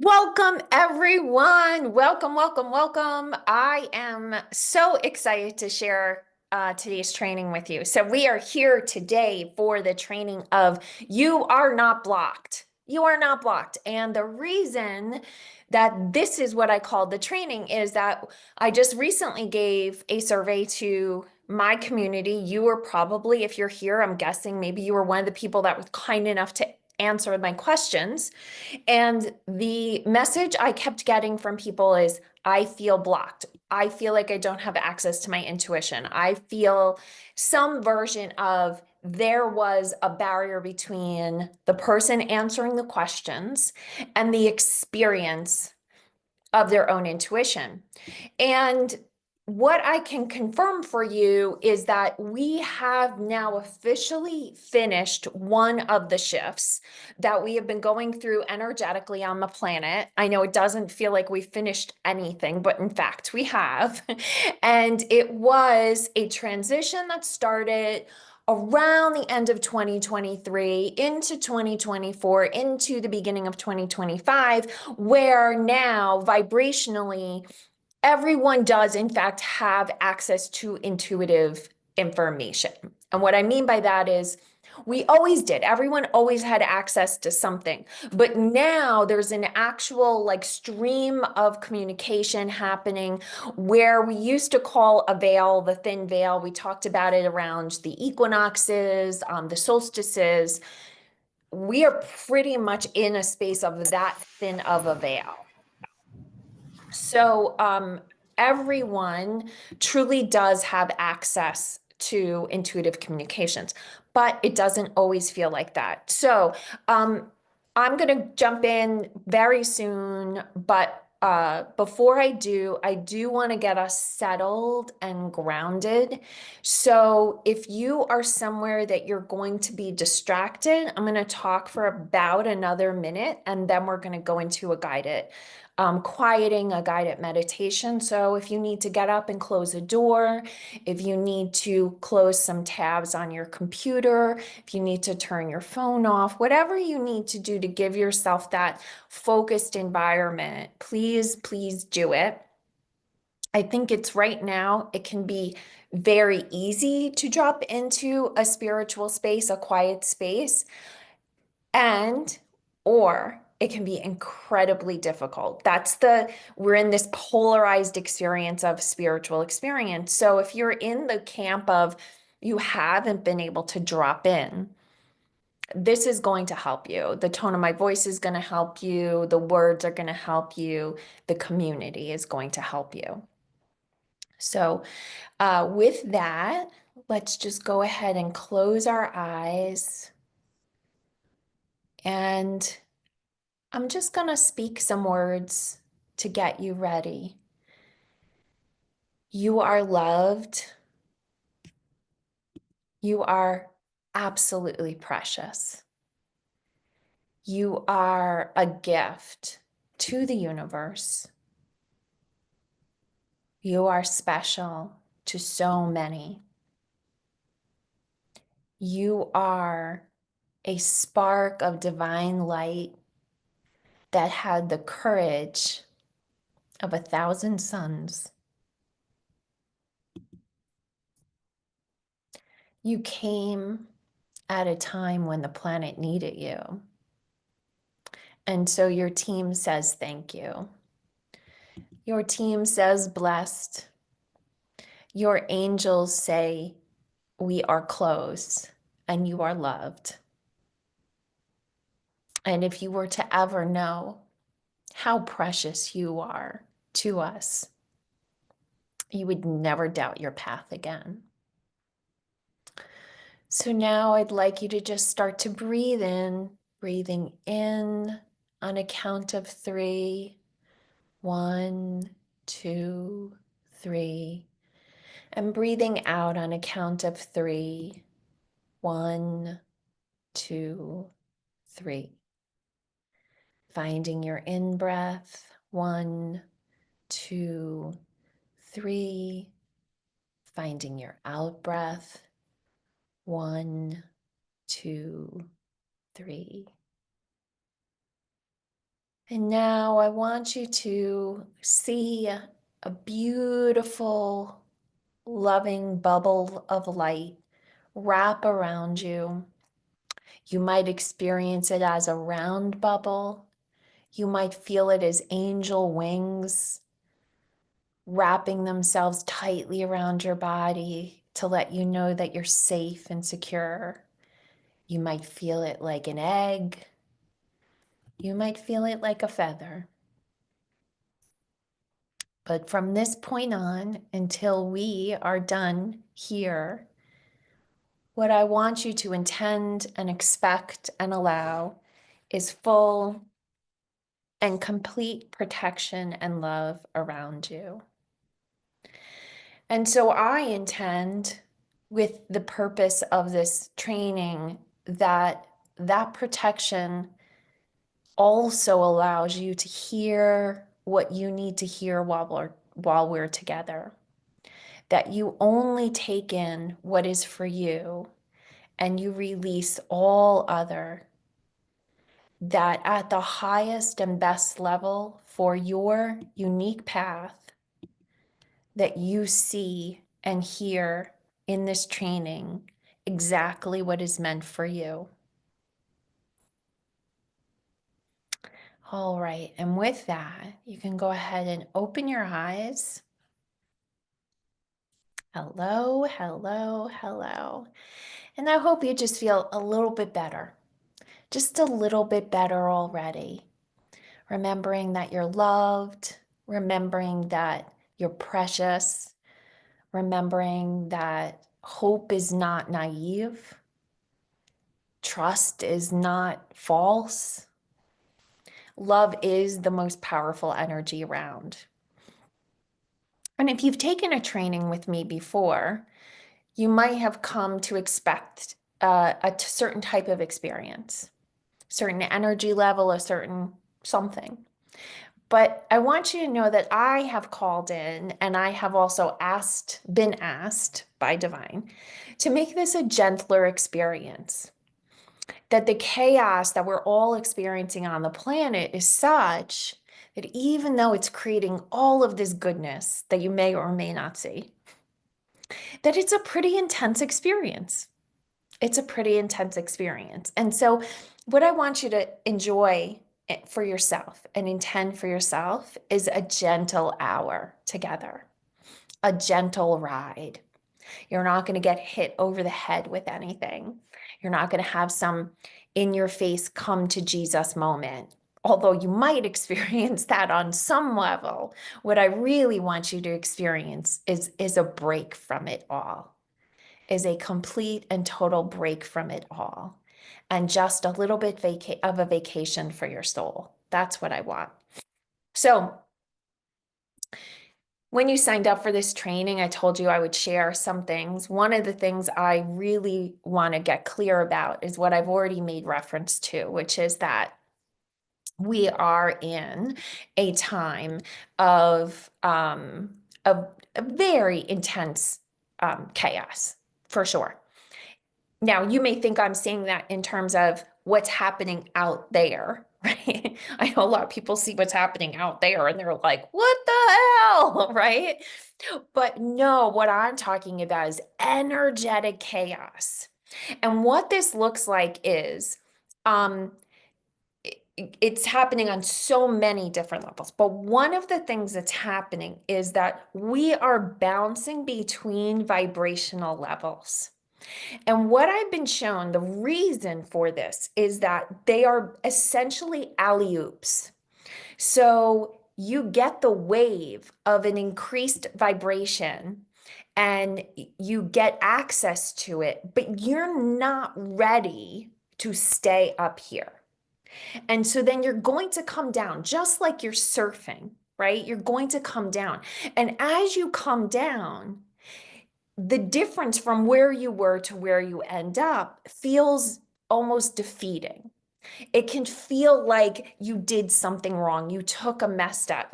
Welcome, everyone. Welcome, welcome, welcome. I am so excited to share today's training with you. So, we are here today for the training of You Are Not Blocked. You are not blocked. And the reason that this is what I call the training is that I just recently gave a survey to my community. You were probably, if you're here, I'm guessing maybe you were one of the people that was kind enough to answer my questions. And the message I kept getting from people is, I feel blocked. I feel like I don't have access to my intuition. I feel some version of there was a barrier between the person answering the questions and the experience of their own intuition. And what I can confirm for you is that we have now officially finished one of the shifts that we have been going through energetically on the planet. I know it doesn't feel like we've finished anything, but in fact, we have. And it was a transition that started around the end of 2023 into 2024 into the beginning of 2025, where now vibrationally everyone does in fact have access to intuitive information. And what I mean by that is we always did. Everyone always had access to something. But now there's an actual like stream of communication happening where we used to call a veil the thin veil. We talked about it around the equinoxes, the solstices. We are pretty much in a space of that thin of a veil. So everyone truly does have access to intuitive communications, but it doesn't always feel like that. So I'm going to jump in very soon, but before I do want to get us settled and grounded. So if you are somewhere that you're going to be distracted, I'm going to talk for about another minute, and then we're going to go into a guided quieting, a guided meditation. So if you need to get up and close a door, if you need to close some tabs on your computer, if you need to turn your phone off, whatever you need to do to give yourself that focused environment, please, please do it. I think it's right now, it can be very easy to drop into a spiritual space, a quiet space, and or it can be incredibly difficult. We're in this polarized experience of spiritual experience. So if you're in the camp of you haven't been able to drop in, this is going to help you. The tone of my voice is going to help you. The words are going to help you. The community is going to help you. So with that, let's just go ahead and close our eyes. And I'm just going to speak some words to get you ready. You are loved. You are absolutely precious. You are a gift to the universe. You are special to so many. You are a spark of divine light that had the courage of 1,000 suns. You came at a time when the planet needed you. And so your team says thank you. Your team says blessed. Your angels say we are close and you are loved. And if you were to ever know how precious you are to us, you would never doubt your path again. So now I'd like you to just start to breathe in, breathing in on a count of 3. 1, 2, 3. And breathing out on a count of 3. 1, 2, 3. Finding your in-breath. 1, 2, 3. Finding your out-breath. 1, 2, 3. And now I want you to see a beautiful, loving bubble of light wrap around you. You might experience it as a round bubble. You might feel it as angel wings wrapping themselves tightly around your body to let you know that you're safe and secure. You might feel it like an egg. You might feel it like a feather. But from this point on, until we are done here, what I want you to intend and expect and allow is full and complete protection and love around you. And so I intend, with the purpose of this training, that that protection also allows you to hear what you need to hear while we're together. That you only take in what is for you and you release all other. That at the highest and best level for your unique path, that you see and hear in this training exactly what is meant for you. All right, and with that, you can go ahead and open your eyes. Hello, hello, hello. And I hope you just feel a little bit better, just a little bit better already. Remembering that you're loved, remembering that you're precious, remembering that hope is not naive, trust is not false. Love is the most powerful energy around. And if you've taken a training with me before, you might have come to expect a certain type of experience, certain energy level, a certain something. But I want you to know that I have called in and I have also been asked by Divine to make this a gentler experience. That the chaos that we're all experiencing on the planet is such that even though it's creating all of this goodness that you may or may not see, that it's a pretty intense experience. It's a pretty intense experience. And so what I want you to enjoy for yourself and intend for yourself is a gentle hour together, a gentle ride. You're not going to get hit over the head with anything. You're not going to have some in your face come to Jesus moment. Although you might experience that on some level, what I really want you to experience is a break from it all, is a complete and total break from it all, and just a little bit of a vacation for your soul. That's what I want. So when you signed up for this training, I told you I would share some things. One of the things I really want to get clear about is what I've already made reference to, which is that we are in a time of a very intense chaos, for sure. Now, you may think I'm saying that in terms of what's happening out there, right? I know a lot of people see what's happening out there and they're like, what the hell, right? But no, what I'm talking about is energetic chaos. And what this looks like is it's happening on so many different levels. But one of the things that's happening is that we are bouncing between vibrational levels. And what I've been shown, the reason for this is that they are essentially alley-oops. So you get the wave of an increased vibration and you get access to it, but you're not ready to stay up here. And so then you're going to come down, just like you're surfing, right? You're going to come down. And as you come down, the difference from where you were to where you end up feels almost defeating. It can feel like you did something wrong. You took a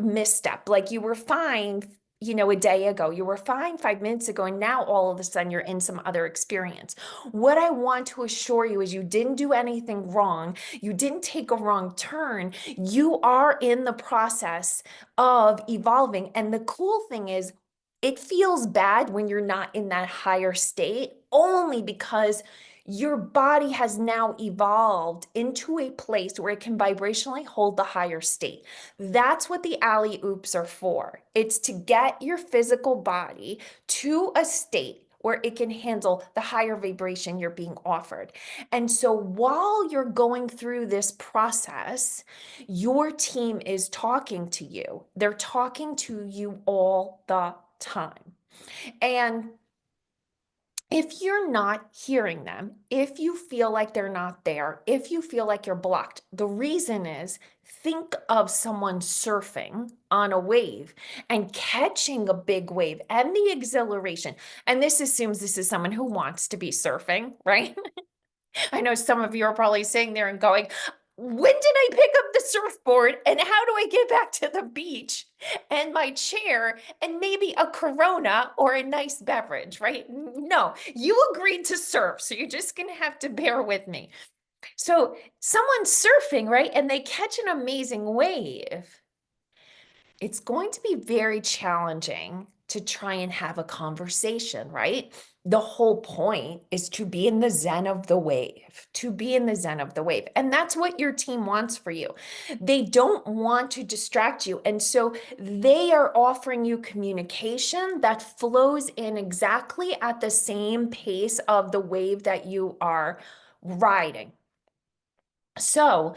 misstep, like you were fine a day ago. You were fine 5 minutes ago, and now all of a sudden you're in some other experience. What I want to assure you is you didn't do anything wrong. You didn't take a wrong turn. You are in the process of evolving. And the cool thing is, it feels bad when you're not in that higher state, only because your body has now evolved into a place where it can vibrationally hold the higher state. That's what the alley oops are for. It's to get your physical body to a state where it can handle the higher vibration you're being offered. And so while you're going through this process, your team is talking to you. They're talking to you all the time. And if you're not hearing them, if you feel like they're not there, if you feel like you're blocked, the reason is, think of someone surfing on a wave and catching a big wave and the exhilaration. And this assumes this is someone who wants to be surfing, right? I know some of you are probably sitting there and going, when did I pick up the surfboard and how do I get back to the beach and my chair and maybe a Corona or a nice beverage, right? No, you agreed to surf, so you're just going to have to bear with me. So someone's surfing, right? And they catch an amazing wave. It's going to be very challenging to try and have a conversation, right? The whole point is to be in the zen of the wave, to be in the zen of the wave. And that's what your team wants for you. They don't want to distract you. And so they are offering you communication that flows in exactly at the same pace of the wave that you are riding. So,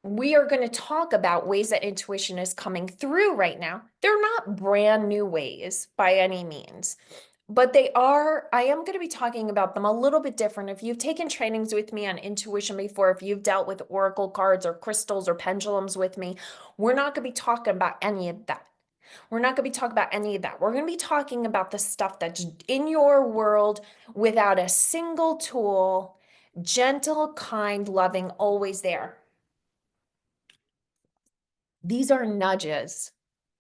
we are going to talk about ways that intuition is coming through right now. They're not brand new ways by any means, but I am going to be talking about them a little bit different. If you've taken trainings with me on intuition before, if you've dealt with oracle cards or crystals or pendulums with me, we're not going to be talking about any of that. We're not going to be talking about any of that. We're going to be talking about the stuff that's in your world without a single tool, gentle, kind, loving, always there. These are nudges.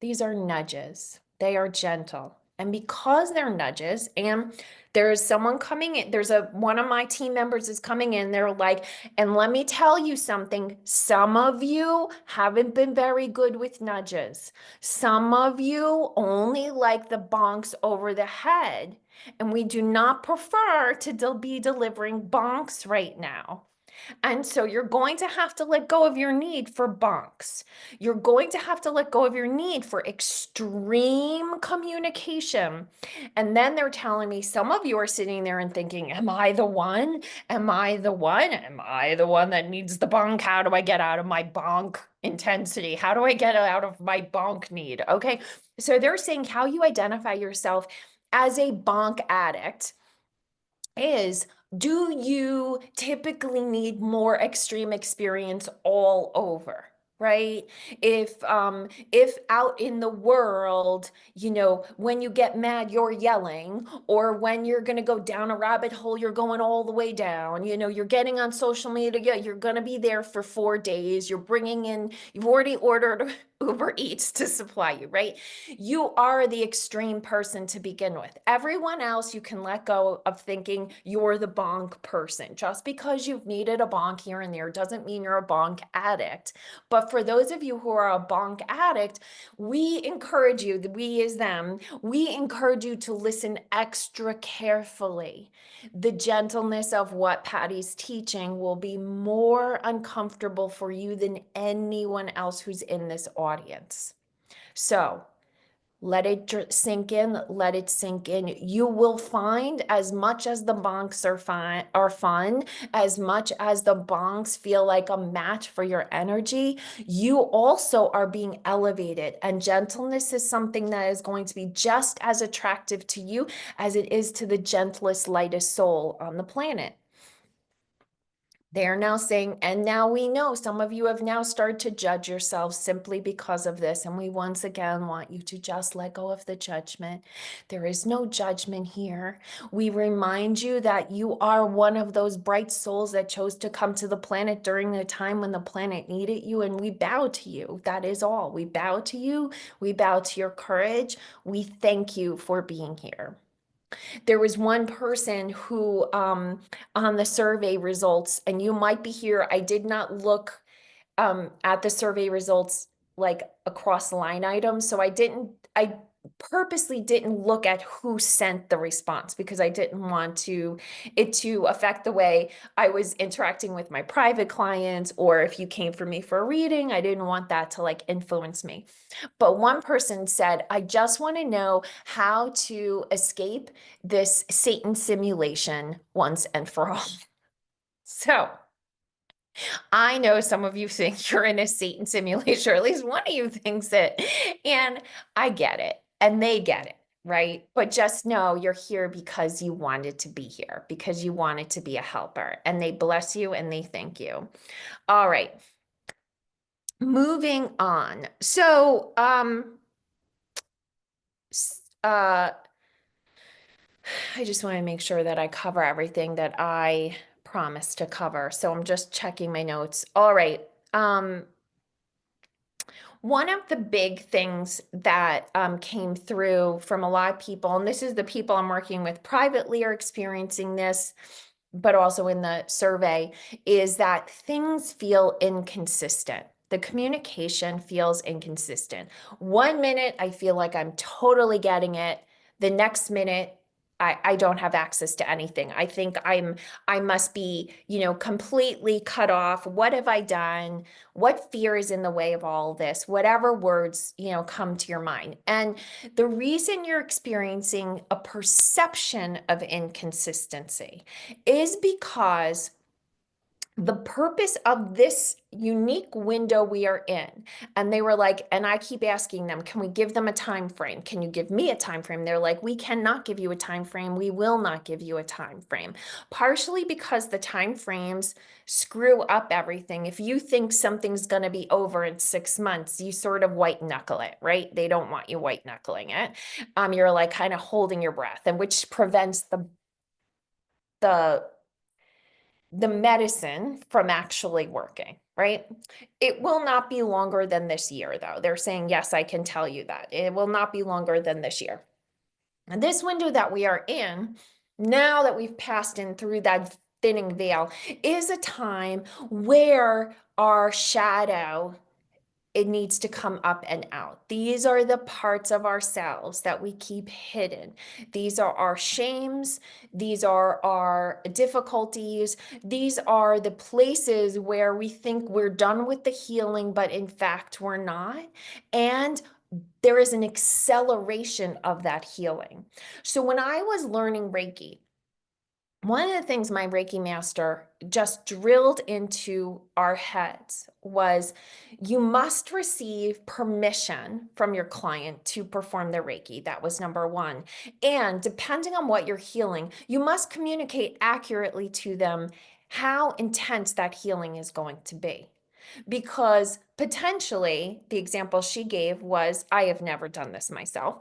These are nudges. They are gentle. And because they're nudges, and there's someone coming in, one of my team members is coming in, they're like, and let me tell you something, some of you haven't been very good with nudges. Some of you only like the bonks over the head, and we do not prefer to be delivering bonks right now. And so you're going to have to let go of your need for bonks. You're going to have to let go of your need for extreme communication. And then they're telling me, some of you are sitting there and thinking, am I the one? Am I the one? Am I the one that needs the bonk? How do I get out of my bonk intensity? How do I get out of my bonk need? Okay. So they're saying how you identify yourself as a bonk addict is, do you typically need more extreme experience all over? Right? If out in the world, when you get mad, you're yelling, or when you're going to go down a rabbit hole, you're going all the way down, you're getting on social media, you're going to be there for 4 days, you've already ordered Uber Eats to supply you, right? You are the extreme person to begin with. Everyone else you can let go of thinking you're the bonk person. Just because you've needed a bonk here and there doesn't mean you're a bonk addict. But for those of you who are a bonk addict, we encourage you, we as them, we encourage you to listen extra carefully. The gentleness of what Patty's teaching will be more uncomfortable for you than anyone else who's in this audience. So let it sink in, let it sink in. You will find, as much as the bonks are fun, as much as the bonks feel like a match for your energy, you also are being elevated. And gentleness is something that is going to be just as attractive to you as it is to the gentlest, lightest soul on the planet. They're now saying, and now we know some of you have now started to judge yourselves simply because of this. And we once again want you to just let go of the judgment. There is no judgment here. We remind you that you are one of those bright souls that chose to come to the planet during the time when the planet needed you. And we bow to you. That is all. We bow to you. We bow to your courage. We thank you for being here. There was one person who, on the survey results, and you might be here, I did not look at the survey results like across line items. So I purposely didn't look at who sent the response because I didn't want it to affect the way I was interacting with my private clients, or if you came for me for a reading, I didn't want that to like influence me. But one person said, I just want to know how to escape this Satan simulation once and for all. So I know some of you think you're in a Satan simulation, or at least one of you thinks it. And I get it. And they get it, right? But just know you're here because you wanted to be here, because you wanted to be a helper. And they bless you and they thank you. All right. Moving on. So, I just want to make sure that I cover everything that I promised to cover. So I'm just checking my notes. All right. One of the big things that came through from a lot of people, and this is the people I'm working with privately are experiencing this, but also in the survey, is that things feel inconsistent. The communication feels inconsistent. 1 minute, I feel like I'm totally getting it. The next minute, I don't have access to anything. I think I must be, completely cut off. What have I done? What fear is in the way of all this? Whatever words, come to your mind. And the reason you're experiencing a perception of inconsistency is because the purpose of this unique window we are in, and they were like, and I keep asking them, can we give them a time frame? Can you give me a time frame? They're like, we cannot give you a time frame. We will not give you a time frame. Partially because the time frames screw up everything. If you think something's going to be over in 6 months, you sort of white knuckle it, right? They don't want you white knuckling it. You're like kind of holding your breath, and which prevents the medicine from actually working, right? It will not be longer than this year, though. They're saying, yes, I can tell you that. It will not be longer than this year. And this window that we are in, now that we've passed in through that thinning veil, is a time where our shadow, it needs to come up and out. These are the parts of ourselves that we keep hidden. These are our shames. These are our difficulties. These are the places where we think we're done with the healing, but in fact, we're not. And there is an acceleration of that healing. So when I was learning Reiki, one of the things my Reiki master just drilled into our heads was you must receive permission from your client to perform the Reiki. That was number one. And depending on what you're healing, you must communicate accurately to them how intense that healing is going to be. Because potentially, the example she gave was, I have never done this myself.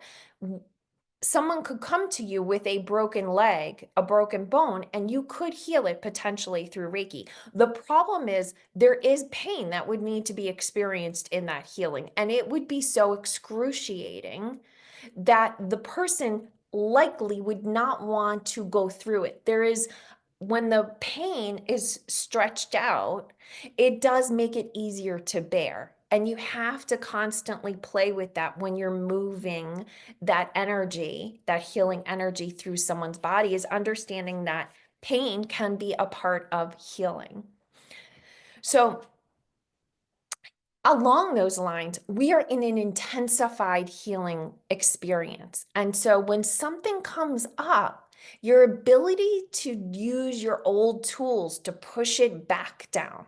Someone could come to you with a broken leg, a broken bone, and you could heal it potentially through Reiki. The problem is there is pain that would need to be experienced in that healing, and it would be so excruciating that the person likely would not want to go through it. When the pain is stretched out, it does make it easier to bear. And you have to constantly play with that when you're moving that energy, that healing energy through someone's body, is understanding that pain can be a part of healing. So along those lines, we are in an intensified healing experience. And so when something comes up, your ability to use your old tools to push it back down,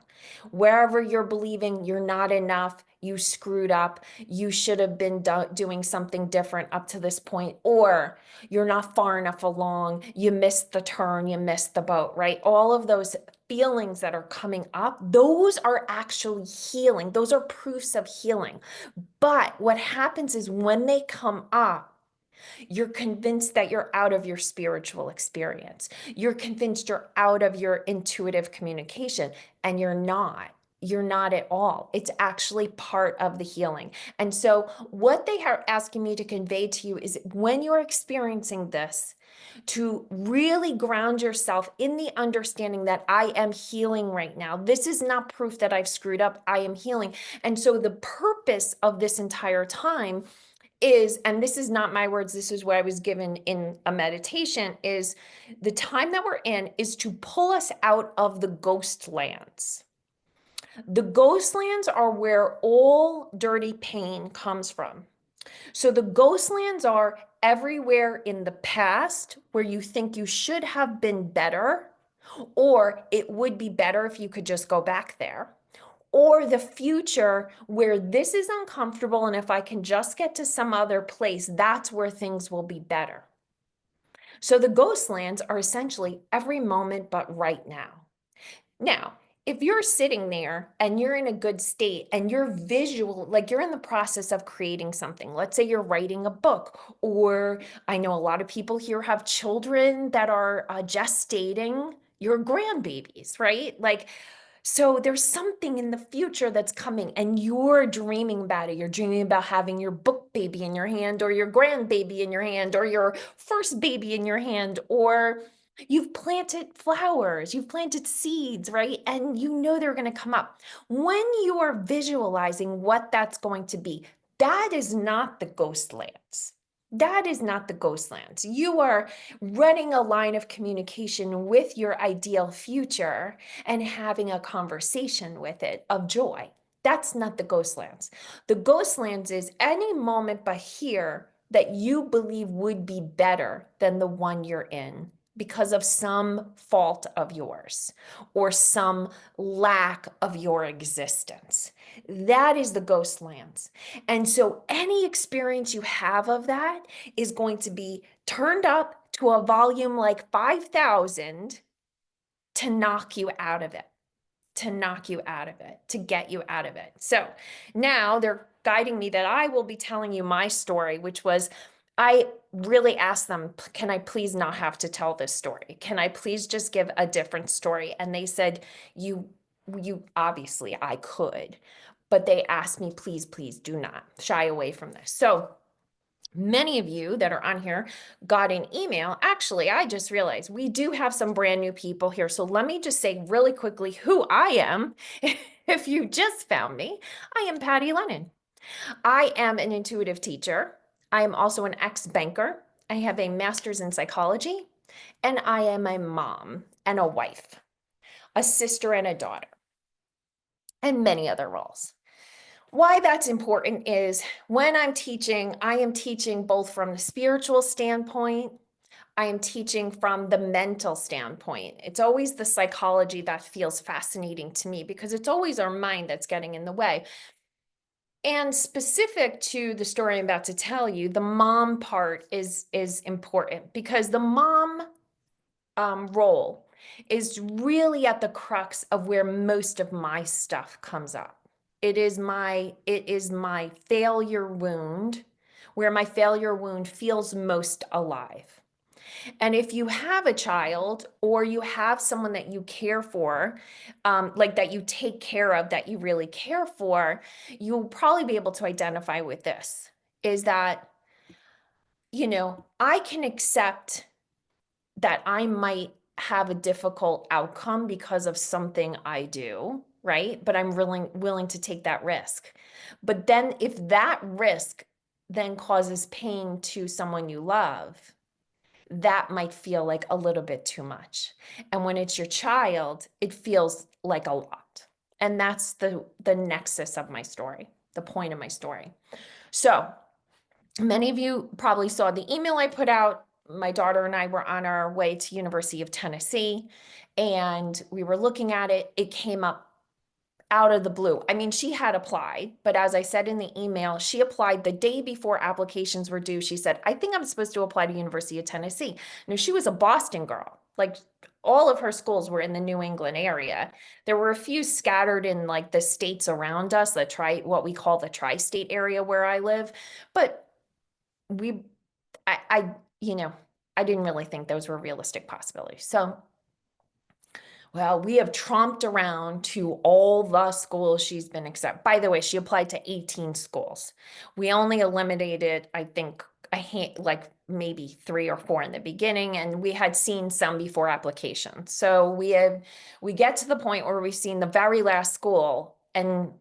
wherever you're believing you're not enough, you screwed up, you should have been doing something different up to this point, or you're not far enough along, you missed the turn, you missed the boat, right? All of those feelings that are coming up, those are actually healing. Those are proofs of healing. But what happens is when they come up, you're convinced that you're out of your spiritual experience. You're convinced you're out of your intuitive communication, and you're not. You're not at all. It's actually part of the healing. And so, what they are asking me to convey to you is when you're experiencing this, to really ground yourself in the understanding that I am healing right now. This is not proof that I've screwed up. I am healing. And so, the purpose of this entire time is, and this is not my words, this is what I was given in a meditation, is the time that we're in is to pull us out of the ghost lands. The ghost lands are where all dirty pain comes from. So the ghost lands are everywhere in the past where you think you should have been better, or it would be better if you could just go back there, or the future where this is uncomfortable, and if I can just get to some other place, that's where things will be better. So the ghost lands are essentially every moment but right now. Now, if you're sitting there and you're in a good state and you're visual, like you're in the process of creating something, let's say you're writing a book, or I know a lot of people here have children that are gestating your grandbabies, right? Like, so there's something in the future that's coming and you're dreaming about it. You're dreaming about having your book baby in your hand, or your grandbaby in your hand, or your first baby in your hand, or you've planted flowers, you've planted seeds, right? And you know they're going to come up. When you are visualizing what that's going to be, that is not the ghost lands. That is not the ghost lands. You are running a line of communication with your ideal future and having a conversation with it of joy. That's not the ghost lands. The ghost lands is any moment but here that you believe would be better than the one you're in because of some fault of yours or some lack of your existence. That is the ghost lands. And so any experience you have of that is going to be turned up to a volume like 5,000 to knock you out of it, to knock you out of it, to get you out of it. So now they're guiding me that I will be telling you my story, which was, I really asked them, can I please not have to tell this story? Can I please just give a different story? And they said, you obviously I could, but they asked me, please, please do not shy away from this. So many of you that are on here got an email. Actually, I just realized we do have some brand new people here. So let me just say really quickly who I am. If you just found me, I am Patty Lennon. I am an intuitive teacher. I am also an ex-banker. I have a master's in psychology, and I am a mom and a wife, a sister and a daughter, and many other roles. Why that's important is when I'm teaching, I am teaching both from the spiritual standpoint, I am teaching from the mental standpoint. It's always the psychology that feels fascinating to me because it's always our mind that's getting in the way. And specific to the story I'm about to tell you, the mom part is important because the mom role is really at the crux of where most of my stuff comes up. It is my failure wound, where my failure wound feels most alive. And if you have a child or you have someone that you care for, like that you take care of, that you really care for, you'll probably be able to identify with this, is that, I can accept that I might have a difficult outcome because of something I do, right? But I'm willing to take that risk. But then if that risk then causes pain to someone you love, that might feel like a little bit too much. And when it's your child, it feels like a lot. And that's the nexus of my story, the point of my story. So many of you probably saw the email I put out. My daughter and I were on our way to University of Tennessee, and we were looking at it. It came up out of the blue. I mean, she had applied, but as I said in the email, she applied the day before applications were due. She said, I think I'm supposed to apply to University of Tennessee. Now, she was a Boston girl. Like all of her schools were in the New England area. There were a few scattered in like the states around us, what we call the tri-state area where I live. But we, I, you know, I didn't really think those were realistic possibilities. So well, we have tromped around to all the schools she's been accepted. By the way, she applied to 18 schools. We only eliminated, I think, like maybe 3 or 4 in the beginning, and we had seen some before application. So we get to the point where we've seen the very last school, and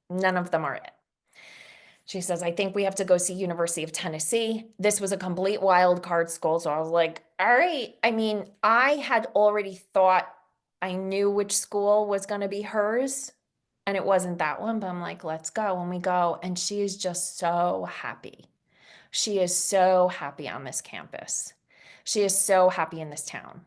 none of them are it. She says, I think we have to go see University of Tennessee. This was a complete wild card school. So I was like, all right. I mean, I had already thought I knew which school was going to be hers, and it wasn't that one, but I'm like, let's go. And we go, and she is just so happy. She is so happy on this campus. She is so happy in this town.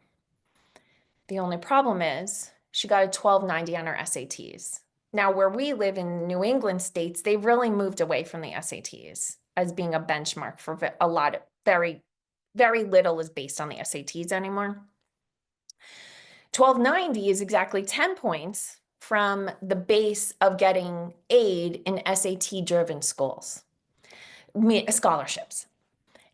The only problem is she got a 1290 on her SATs. Now, where we live in New England states, they've really moved away from the SATs as being a benchmark for a lot of very little is based on the SATs anymore. 1290 is exactly 10 points from the base of getting aid in SAT-driven schools, scholarships.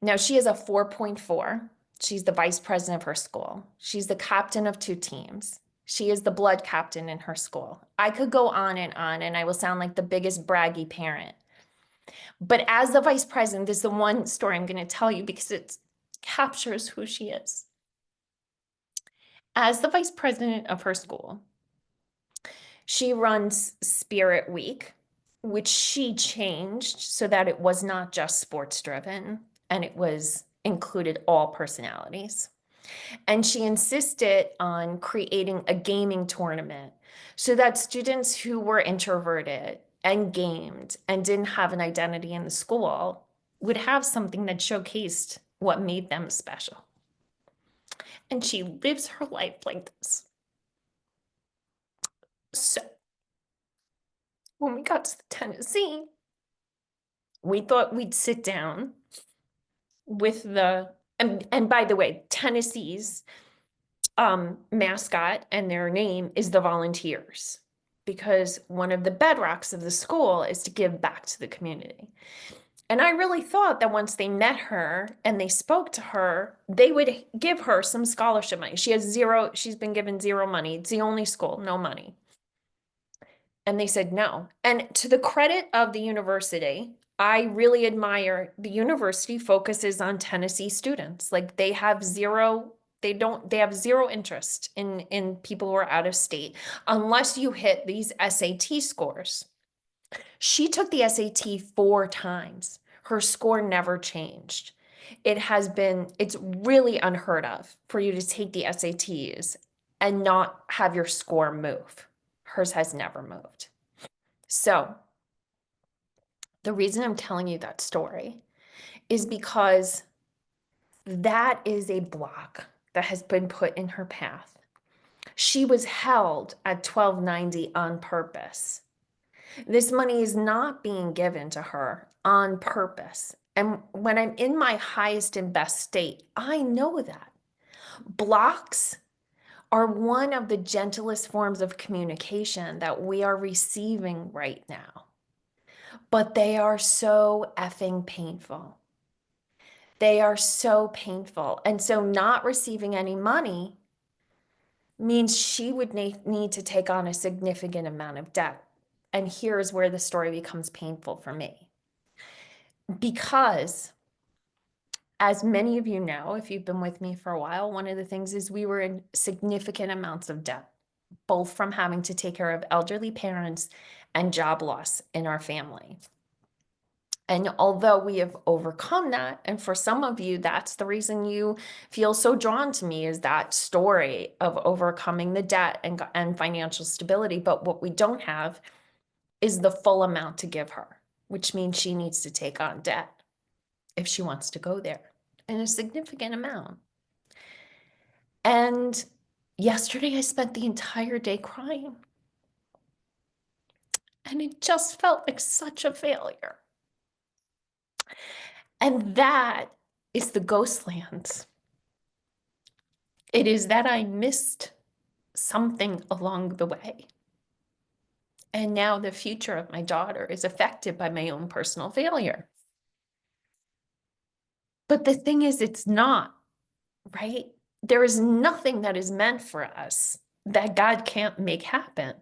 Now, she is a 4.4. She's the vice president of her school. She's the captain of 2 teams. She is the blood captain in her school. I could go on, and I will sound like the biggest braggy parent. But as the vice president, this is the one story I'm going to tell you because it captures who she is. As the vice president of her school, she runs Spirit Week, which she changed so that it was not just sports driven and it was included all personalities. And she insisted on creating a gaming tournament so that students who were introverted and gamed and didn't have an identity in the school would have something that showcased what made them special. And she lives her life like this. So when we got to Tennessee, we thought we'd sit down with and by the way, Tennessee's mascot and their name is the Volunteers, because one of the bedrocks of the school is to give back to the community. And I really thought that once they met her and they spoke to her, they would give her some scholarship money. She's been given 0 money. It's the only school, no money. And they said no. And to the credit of the university, I really admire the university focuses on Tennessee students. Like they have zero interest in people who are out of state unless you hit these SAT scores. She took the SAT 4 times. Her score never changed. It's really unheard of for you to take the SATs and not have your score move. Hers has never moved. So the reason I'm telling you that story is because that is a block that has been put in her path. She was held at 1290 on purpose. This money is not being given to her on purpose. And when I'm in my highest and best state, I know that. Blocks are one of the gentlest forms of communication that we are receiving right now. But they are so effing painful. They are so painful. And so not receiving any money means she would need to take on a significant amount of debt. And here's where the story becomes painful for me. Because as many of you know, if you've been with me for a while, one of the things is we were in significant amounts of debt, both from having to take care of elderly parents and job loss in our family. And although we have overcome that, and for some of you, that's the reason you feel so drawn to me, is that story of overcoming the debt and financial stability. But what we don't have is the full amount to give her, which means she needs to take on debt if she wants to go there, and a significant amount. And yesterday I spent the entire day crying. And it just felt like such a failure. And that is the ghostlands. It is that I missed something along the way. And now the future of my daughter is affected by my own personal failure. But the thing is, it's not, right? There is nothing that is meant for us that God can't make happen.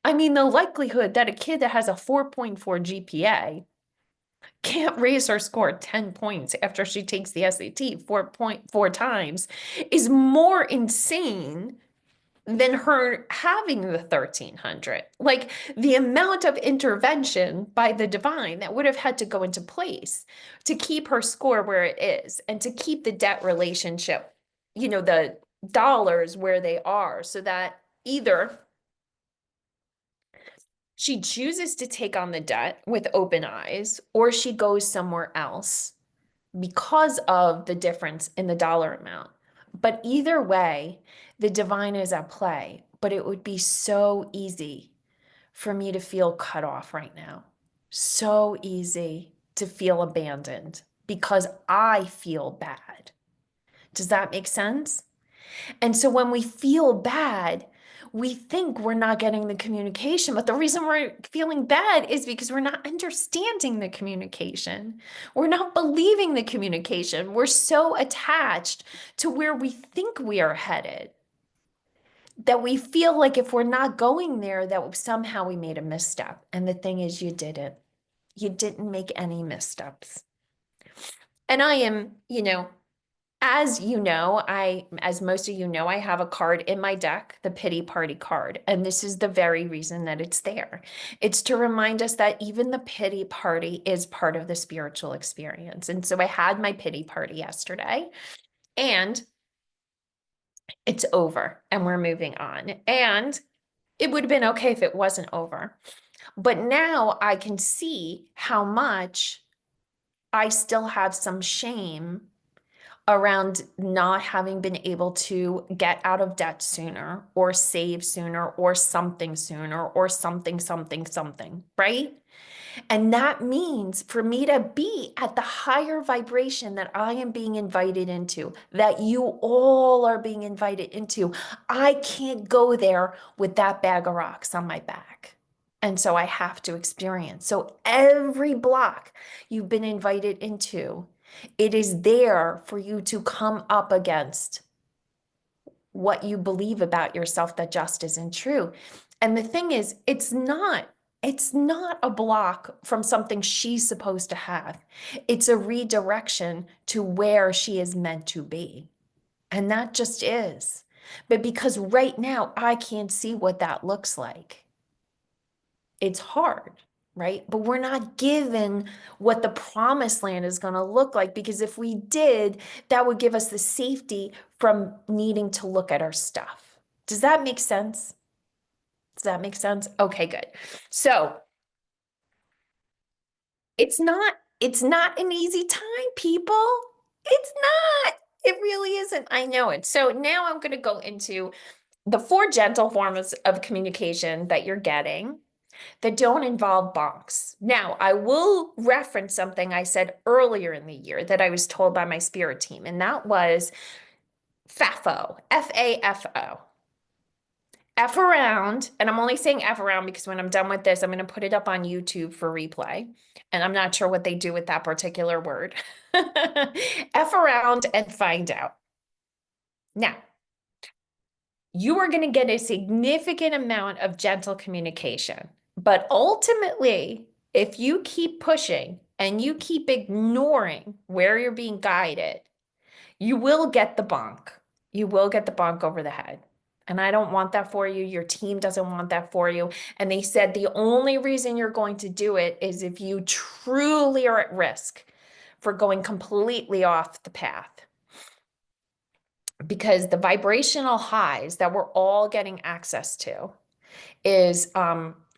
I mean, the likelihood that a kid that has a 4.4 GPA can't raise her score 10 points after she takes the SAT 4.4 times is more insane than her having the 1300. Like the amount of intervention by the divine that would have had to go into place to keep her score where it is and to keep the debt relationship, the dollars where they are, so that either she chooses to take on the debt with open eyes or she goes somewhere else because of the difference in the dollar amount. But either way, the divine is at play. But it would be so easy for me to feel cut off right now. So easy to feel abandoned because I feel bad. Does that make sense? And so when we feel bad, we think we're not getting the communication, but the reason we're feeling bad is because we're not understanding the communication. We're not believing the communication. We're so attached to where we think we are headed that we feel like if we're not going there, that somehow we made a misstep. And the thing is, you didn't. You didn't make any missteps. And I am, as most of you know, I have a card in my deck, the pity party card. And this is the very reason that it's there. It's to remind us that even the pity party is part of the spiritual experience. And so I had my pity party yesterday, and it's over and we're moving on. And it would have been okay if it wasn't over. But now I can see how much I still have some shame around not having been able to get out of debt sooner or save sooner or something sooner or something, right? And that means for me to be at the higher vibration that I am being invited into, that you all are being invited into, I can't go there with that bag of rocks on my back. And so I have to experience. So every block you've been invited into, it is there for you to come up against what you believe about yourself that just isn't true. And the thing is, it's not a block from something she's supposed to have. It's a redirection to where she is meant to be. And that just is. But because right now I can't see what that looks like, it's hard, right? But we're not given what the promised land is going to look like, because if we did, that would give us the safety from needing to look at our stuff. Does that make sense? Does that make sense? Okay, good. So it's not an easy time, people. It's not. It really isn't. I know it. So now I'm going to go into the 4 gentle forms of communication that you're getting that don't involve bonks. Now, I will reference something I said earlier in the year that I was told by my spirit team, and that was FAFO, F-A-F-O. F around, and I'm only saying F around because when I'm done with this, I'm going to put it up on YouTube for replay. And I'm not sure what they do with that particular word. F around and find out. Now, you are going to get a significant amount of gentle communication. But ultimately, if you keep pushing and you keep ignoring where you're being guided, you will get the bonk. You will get the bonk over the head. And I don't want that for you. Your team doesn't want that for you. And they said the only reason you're going to do it is if you truly are at risk for going completely off the path. Because the vibrational highs that we're all getting access to is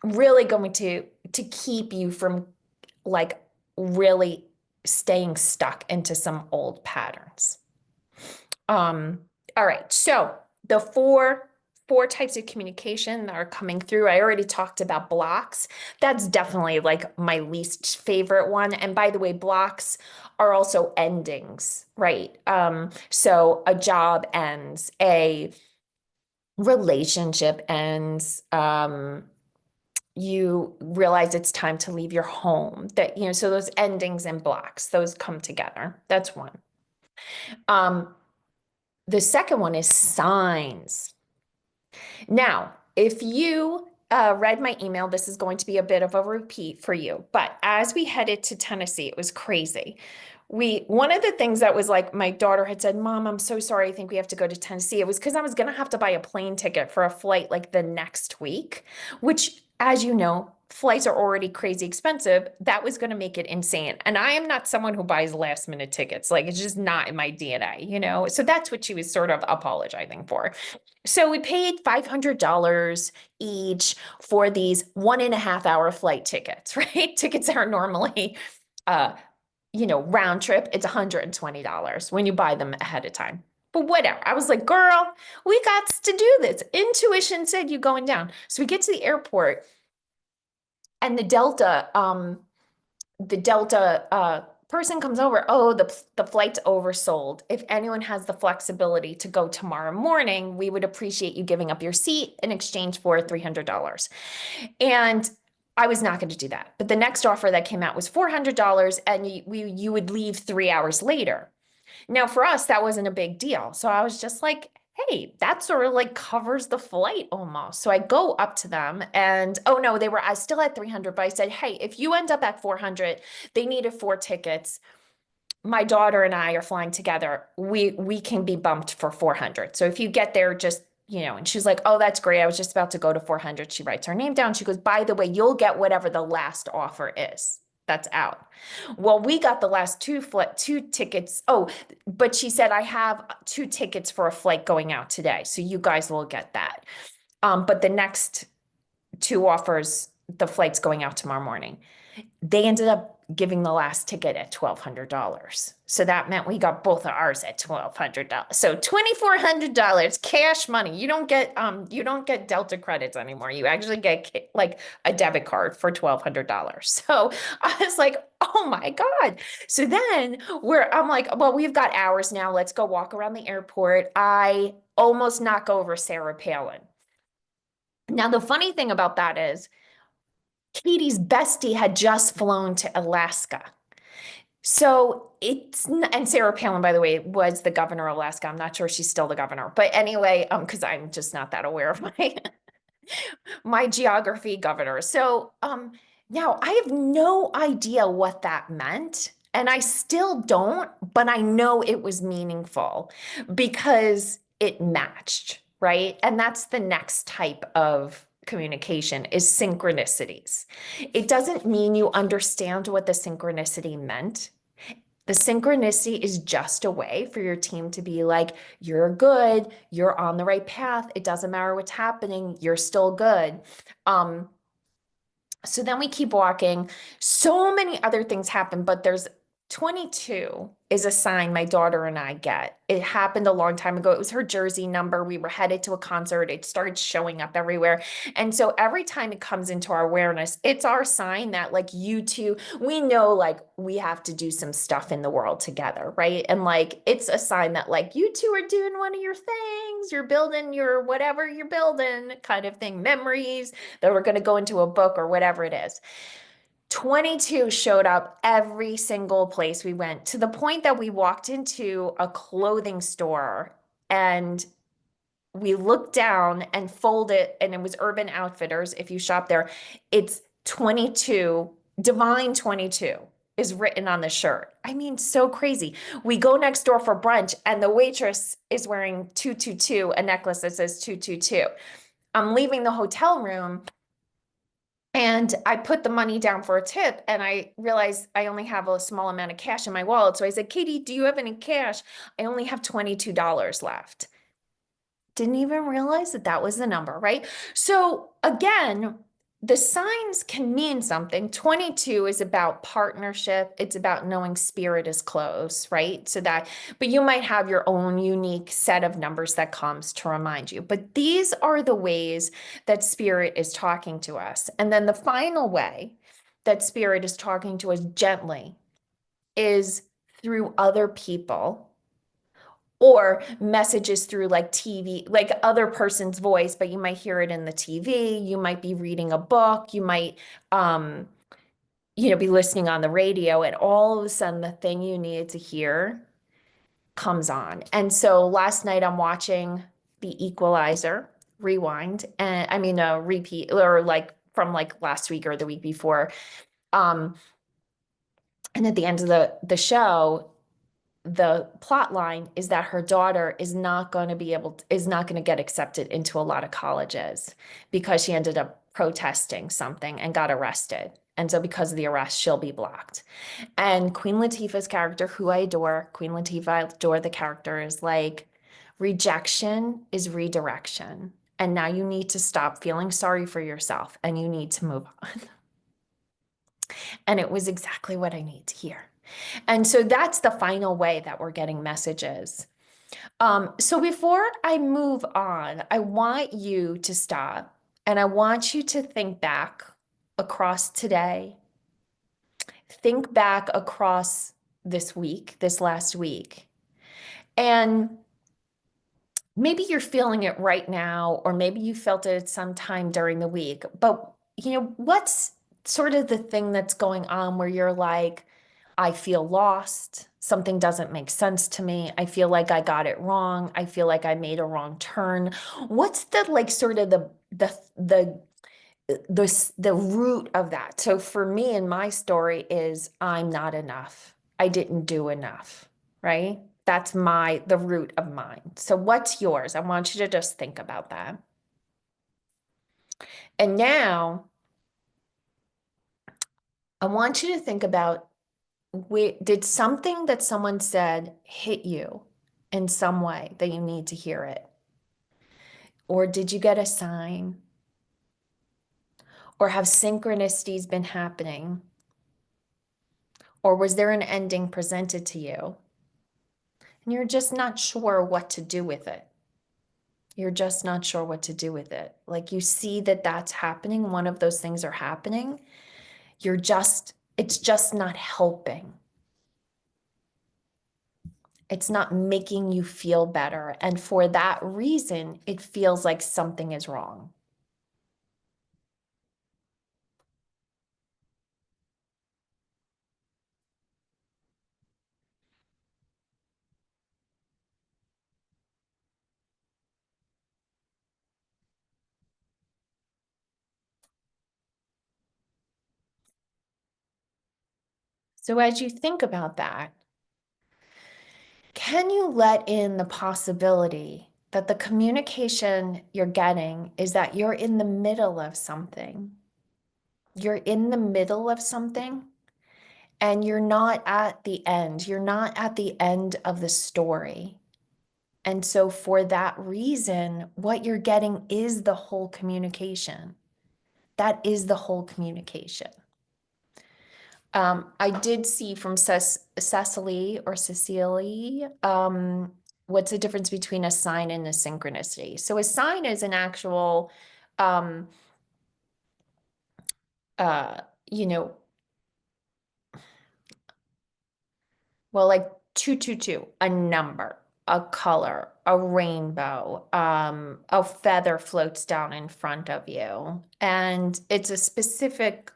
really going to keep you from like really staying stuck into some old patterns. All right, so the 4 four types of communication that are coming through. I already talked about blocks. That's definitely like my least favorite one. And by the way, blocks are also endings, right? So a job ends, a relationship ends, you realize it's time to leave your home. That, you know, so those endings and blocks, those come together. That's one. Um, the second one is signs. Now, if you read my email, this is going to be a bit of a repeat for you. But as we headed to Tennessee, it was crazy. One of the things that was like, my daughter had said, Mom, I'm so sorry. I think we have to go to Tennessee. It was because I was going to have to buy a plane ticket for a flight like the next week, which, as you know, flights are already crazy expensive. That was going to make it insane. And I am not someone who buys last minute tickets. Like, it's just not in my DNA, you know? So that's what she was sort of apologizing for. So we paid $500 each for these 1.5 hour flight tickets, right? Tickets that are normally, uh, round trip, it's $120 when you buy them ahead of time. But whatever. I was like, girl, we got to do this. Intuition said you going down. So we get to the airport and the Delta person comes over. Oh, the flight's oversold. If anyone has the flexibility to go tomorrow morning, we would appreciate you giving up your seat in exchange for $300. And I was not going to do that. But the next offer that came out was $400, and you would leave 3 hours later. Now, for us, that wasn't a big deal. So I was just like, hey, that sort of like covers the flight almost. So I go up to them and, oh no, I still had 300, but I said, hey, if you end up at 400, they needed 4 tickets. My daughter and I are flying together. We can be bumped for 400. So if you get there, just, and she's like, oh, that's great. I was just about to go to 400. She writes her name down. She goes, by the way, you'll get whatever the last offer is. That's out. Well, we got the last two tickets. Oh, but she said, I have 2 tickets for a flight going out today. So you guys will get that. But the next 2 offers, the flight's going out tomorrow morning. They ended up giving the last ticket at $1,200. So that meant we got both of ours at $1,200. So $2,400 cash money. You don't get Delta credits anymore. You actually get like a debit card for $1,200. So I was like, oh my God. So then I'm like, well, we've got hours now. Let's go walk around the airport. I almost knock over Sarah Palin. Now, the funny thing about that is Katie's bestie had just flown to Alaska. So and Sarah Palin, by the way, was the governor of Alaska. I'm not sure she's still the governor, but anyway, because I'm just not that aware of my geography governor. So now I have no idea what that meant. And I still don't, but I know it was meaningful because it matched, right? And that's the next type of communication is synchronicities. It doesn't mean you understand what the synchronicity meant. The synchronicity is just a way for your team to be like, you're good, you're on the right path. It doesn't matter what's happening, you're still good. So then we keep walking. So many other things happen, but there's 22 is a sign my daughter and I get. It happened a long time ago. It was her jersey number. We were headed to a concert. It started showing up everywhere. And so every time it comes into our awareness, it's our sign that like you two, we know like we have to do some stuff in the world together, right? And like it's a sign that like you two are doing one of your things. You're building your whatever you're building kind of thing, memories that we're going to go into a book or whatever it is. 22 showed up every single place we went, to the point that we walked into a clothing store and we looked down and folded, and it was Urban Outfitters. If you shop there, it's 22, Divine 22 is written on the shirt. I mean, so crazy. We go next door for brunch and the waitress is wearing 222, a necklace that says 222. I'm leaving the hotel room and I put the money down for a tip and I realized I only have a small amount of cash in my wallet. So I said, Katie, do you have any cash? I only have $22 left. Didn't even realize that that was the number, right? So again, the signs can mean something. 22 is about partnership. It's about knowing spirit is close, right? But you might have your own unique set of numbers that comes to remind you. But these are the ways that spirit is talking to us. And then the final way that spirit is talking to us gently is through other people or messages through like TV, like other person's voice, but you might hear it in the TV. You might be reading a book. You might, um, be listening on the radio, and all of a sudden the thing you needed to hear comes on. And so last night I'm watching The Equalizer rewind, and I mean, a repeat or like from like last week or the week before. Um, and at the end of the show, the plot line is that her daughter is not going to get accepted into a lot of colleges because she ended up protesting something and got arrested. And so because of the arrest, she'll be blocked. And Queen Latifah's character, who I adore, Queen Latifah, I adore the character, is like, rejection is redirection. And now you need to stop feeling sorry for yourself and you need to move on. And it was exactly what I need to hear. And so that's the final way that we're getting messages. So before I move on, I want you to stop and I want you to think back across today. Think back across this week, this last week. And maybe you're feeling it right now, or maybe you felt it at some time during the week. But, what's sort of the thing that's going on where you're like, I feel lost. Something doesn't make sense to me. I feel like I got it wrong. I feel like I made a wrong turn. What's the like sort of the root of that? So for me and my story is I'm not enough. I didn't do enough, right? That's the root of mine. So what's yours? I want you to just think about that. And now I want you to think about, did something that someone said hit you in some way that you need to hear it? Or did you get a sign? Or have synchronicities been happening? Or was there an ending presented to you? And you're just not sure what to do with it. You're just not sure what to do with it. Like you see that that's happening, one of those things are happening. It's just not helping. It's not making you feel better. And for that reason, it feels like something is wrong. So as you think about that, can you let in the possibility that the communication you're getting is that you're in the middle of something? You're in the middle of something and you're not at the end. You're not at the end of the story. And so for that reason, what you're getting is the whole communication. That is the whole communication. I did see from Cecily or Cecily, what's the difference between a sign and a synchronicity? So a sign is an actual, um, uh, you know, well, like 222, a number, a color, a rainbow, a feather floats down in front of you, and it's a specific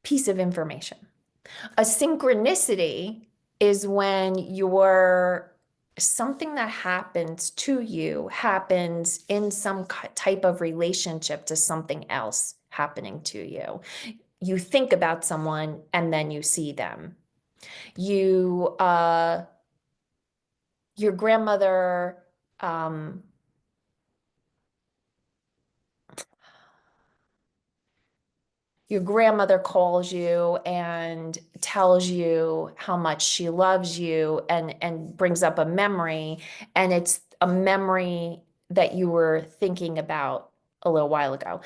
piece of information. A synchronicity is when something that happens to you happens in some type of relationship to something else happening to you. You think about someone and then you see them. You, your grandmother, your grandmother calls you and tells you how much she loves you and brings up a memory, and it's a memory that you were thinking about a little while ago.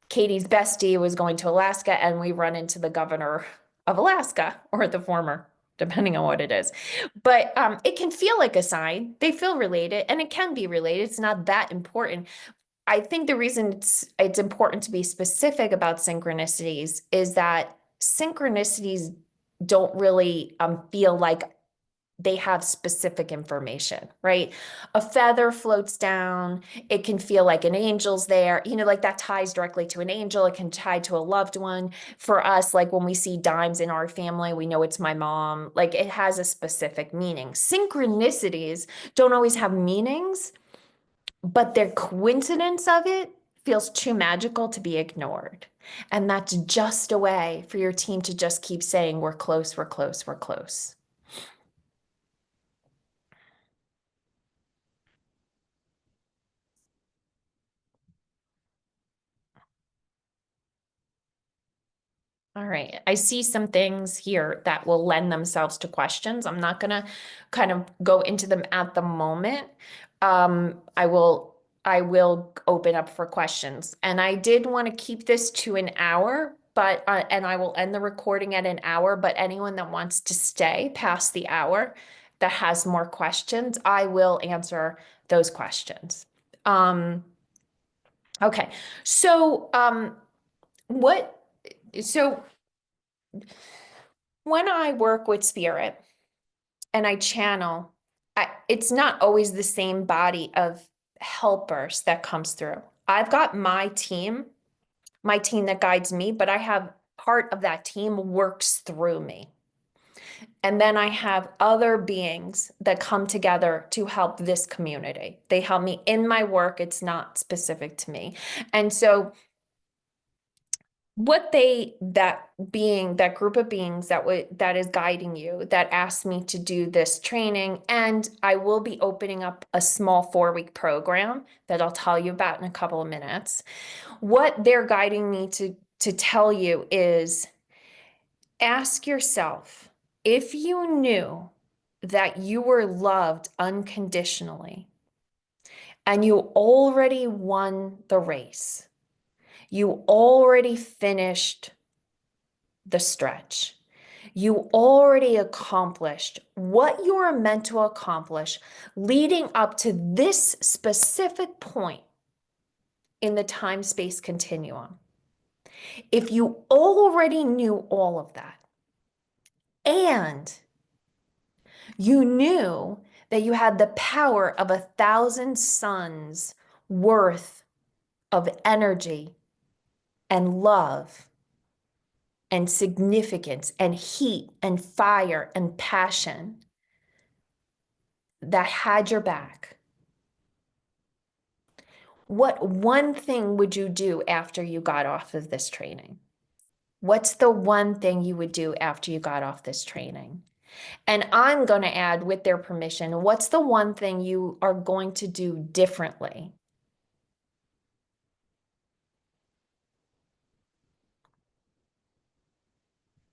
Katie's bestie was going to Alaska, and we run into the governor of Alaska, or the former, depending on what it is. But it can feel like a sign. They feel related, and it can be related. It's not that important. I think the reason it's important to be specific about synchronicities is that synchronicities don't really feel like they have specific information, right? A feather floats down. It can feel like an angel's there, like that ties directly to an angel. It can tie to a loved one. For us, like when we see dimes in our family, we know it's my mom. Like it has a specific meaning. Synchronicities don't always have meanings, but their coincidence of it feels too magical to be ignored. And that's just a way for your team to just keep saying, we're close, we're close, we're close. All right. I see some things here that will lend themselves to questions. I'm not going to kind of go into them at the moment. I will open up for questions. And I did want to keep this to an hour, but and I will end the recording at an hour, but anyone that wants to stay past the hour that has more questions, I will answer those questions. Okay. So, what so when I work with spirit and I channel, it's not always the same body of helpers that comes through. I've got my team that guides me, but I have part of that team works through me. And then I have other beings that come together to help this community. They help me in my work. It's not specific to me. And so that group of beings that is guiding you, that asked me to do this training, and I will be opening up a small 4-week program that I'll tell you about in a couple of minutes. What they're guiding me to tell you is, ask yourself, if you knew that you were loved unconditionally and you already won the race, you already finished the stretch. You already accomplished what you were meant to accomplish leading up to this specific point in the time-space continuum. If you already knew all of that, and you knew that you had the power of 1,000 suns worth of energy and love and significance and heat and fire and passion that had your back, what one thing would you do after you got off of this training? What's the one thing you would do after you got off this training? And I'm going to add, with their permission, what's the one thing you are going to do differently?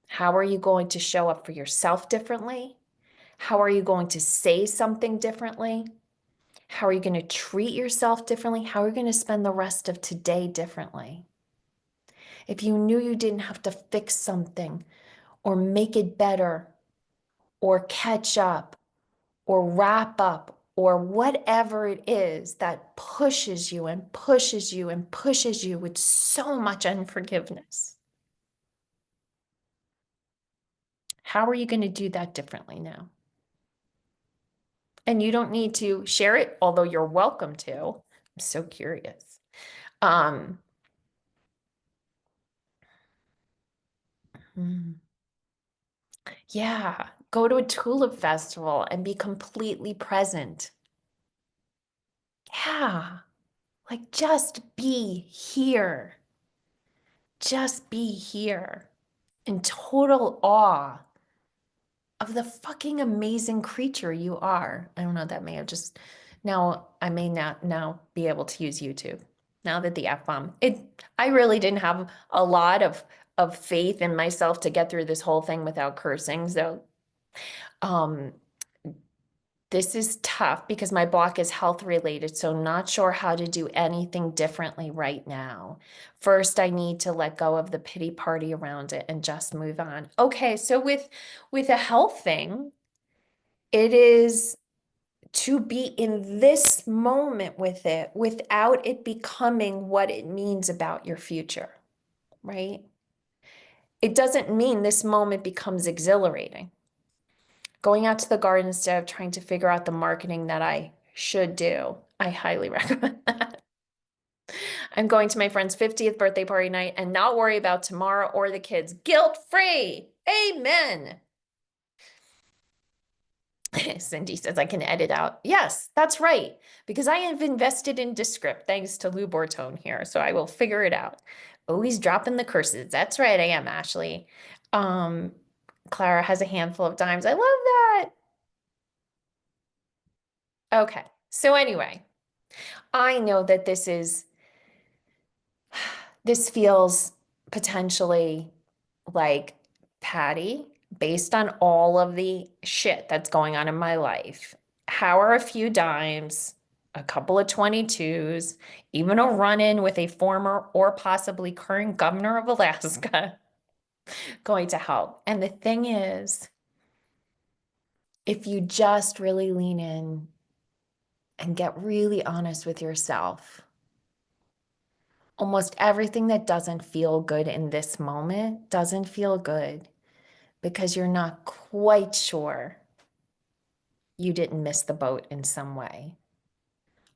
How are you going to show up for yourself differently? How are you going to say something differently? How are you going to treat yourself differently? How are you going to spend the rest of today differently? If you knew you didn't have to fix something or make it better or catch up or wrap up or whatever it is that pushes you and pushes you and pushes you with so much unforgiveness, how are you going to do that differently now? And you don't need to share it, although you're welcome to. I'm so curious. Yeah, go to a tulip festival and be completely present. Yeah, like just be here. Just be here in total awe of the fucking amazing creature you are. I don't know, that may have just, now I may not now be able to use YouTube. Now that the F-bomb, I really didn't have a lot of faith in myself to get through this whole thing without cursing. So, um, This is tough because my block is health related, so not sure how to do anything differently right now. First, I need to let go of the pity party around it and just move on. Okay, so with a health thing, it is to be in this moment with it without it becoming what it means about your future, right? It doesn't mean this moment becomes exhilarating. Going out to the garden instead of trying to figure out the marketing that I should do. I highly recommend that. I'm going to my friend's 50th birthday party night and not worry about tomorrow or the kids. Guilt free. Amen. Cindy says I can edit out. Yes, that's right. Because I have invested in Descript thanks to Lou Bortone here. So I will figure it out. Always dropping the curses. That's right. I am, Ashley. Um, Clara has a handful of dimes. I love that. Okay. So anyway, I know that this feels potentially like Patty, based on all of the shit that's going on in my life. How are a few dimes, a couple of 22s, even a run-in with a former or possibly current governor of Alaska going to help? And the thing is, if you just really lean in and get really honest with yourself, almost everything that doesn't feel good in this moment doesn't feel good because you're not quite sure you didn't miss the boat in some way,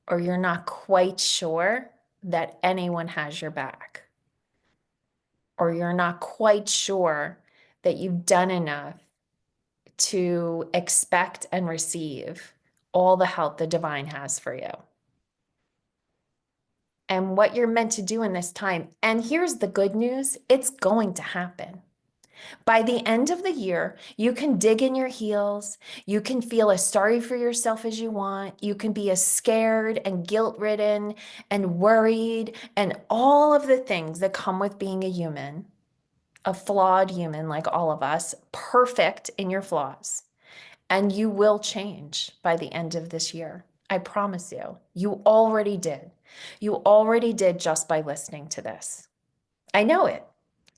or you're not quite sure that anyone has your back, or you're not quite sure that you've done enough to expect and receive all the help the divine has for you and what you're meant to do in this time. And here's the good news, it's going to happen. By the end of the year, you can dig in your heels. You can feel as sorry for yourself as you want. You can be as scared and guilt-ridden and worried and all of the things that come with being a human, a flawed human like all of us, perfect in your flaws. And you will change by the end of this year. I promise you. You already did. You already did just by listening to this. I know it.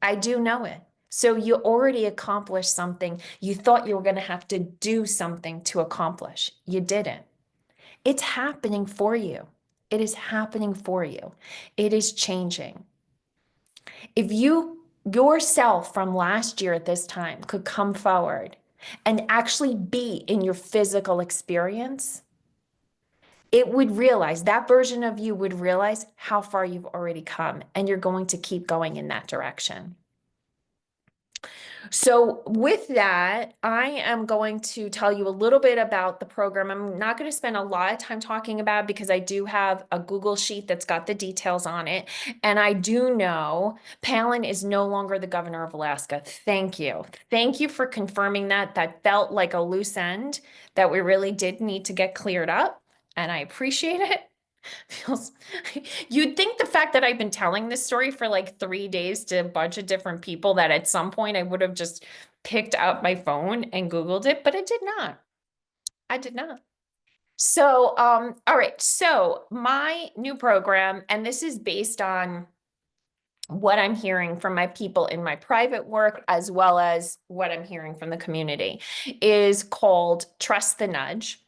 I do know it. So you already accomplished something you thought you were going to have to do something to accomplish. You didn't. It's happening for you. It is happening for you. It is changing. If you yourself from last year at this time could come forward and actually be in your physical experience, it would realize, that version of you would realize how far you've already come, and you're going to keep going in that direction. So with that, I am going to tell you a little bit about the program. I'm not going to spend a lot of time talking about it because I do have a Google sheet that's got the details on it. And I do know Palin is no longer the governor of Alaska. Thank you. Thank you for confirming that. That felt like a loose end that we really did need to get cleared up. And I appreciate it. Feels you'd think the fact that I've been telling this story for like 3 days to a bunch of different people that at some point I would have just picked up my phone and Googled it, but I did not. I did not. So, all right. So my new program, and this is based on what I'm hearing from my people in my private work, as well as what I'm hearing from the community, is called Trust the Nudge.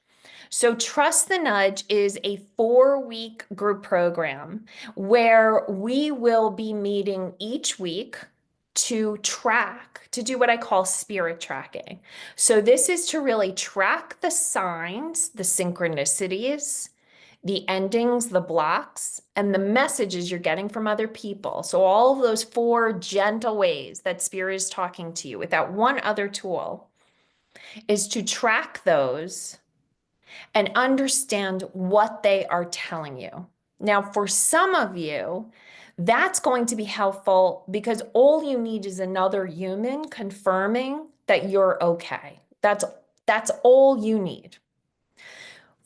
So Trust the Nudge is a 4-week group program where we will be meeting each week to track, to do what I call spirit tracking. So this is to really track the signs, the synchronicities, the endings, the blocks, and the messages you're getting from other people. So all of those 4 gentle ways that spirit is talking to you without one other tool is to track those and understand what they are telling you. Now, for some of you, that's going to be helpful because all you need is another human confirming that you're okay. That's all you need.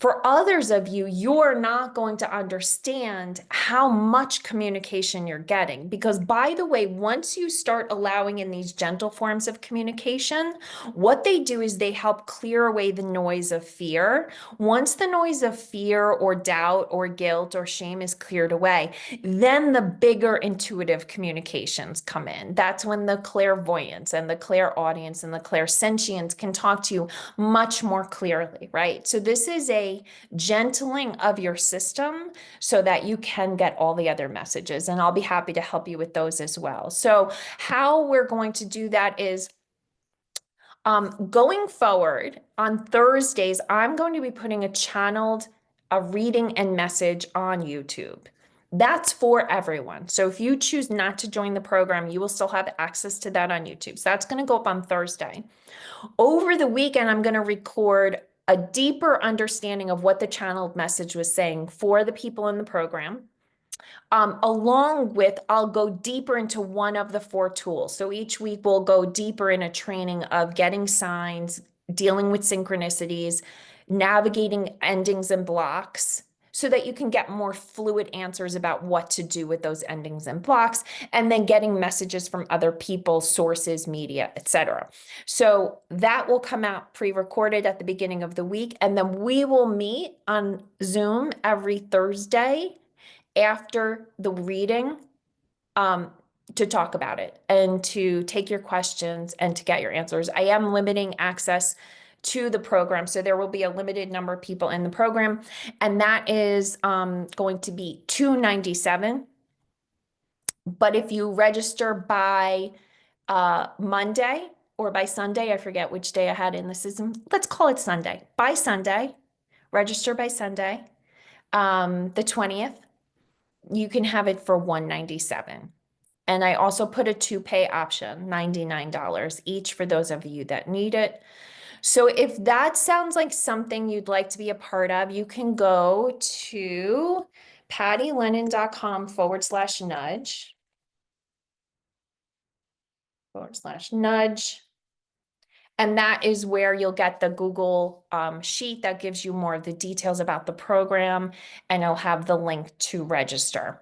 For others of you, you're not going to understand how much communication you're getting. Because, by the way, once you start allowing in these gentle forms of communication, what they do is they help clear away the noise of fear. Once the noise of fear or doubt or guilt or shame is cleared away, then the bigger intuitive communications come in. That's when the clairvoyance and the clairaudience and the clairsentience can talk to you much more clearly, right? So this is a gentling of your system so that you can get all the other messages. And I'll be happy to help you with those as well. So how we're going to do that is going forward on Thursdays, I'm going to be putting a reading and message on YouTube. That's for everyone. So if you choose not to join the program, you will still have access to that on YouTube. So that's going to go up on Thursday. Over the weekend, I'm going to record a deeper understanding of what the channeled message was saying for the people in the program. Along with, I'll go deeper into one of the 4 tools. So each week we'll go deeper in a training of getting signs, dealing with synchronicities, navigating endings and blocks, so that you can get more fluid answers about what to do with those endings and blocks, and then getting messages from other people, sources, media, etc. So that will come out pre-recorded at the beginning of the week, and then we will meet on Zoom every Thursday after the reading to talk about it and to take your questions and to get your answers. I am limiting access to the program, so there will be a limited number of people in the program, and that is going to be $297. But if you register by Monday or by Sunday, I forget which day I had in the system, let's call it Sunday. By Sunday, register by Sunday, the 20th, you can have it for $197. And I also put a 2-pay option, $99 each for those of you that need it. So if that sounds like something you'd like to be a part of, you can go to pattylennon.com/nudge, /nudge. And that is where you'll get the Google sheet that gives you more of the details about the program, and it'll have the link to register.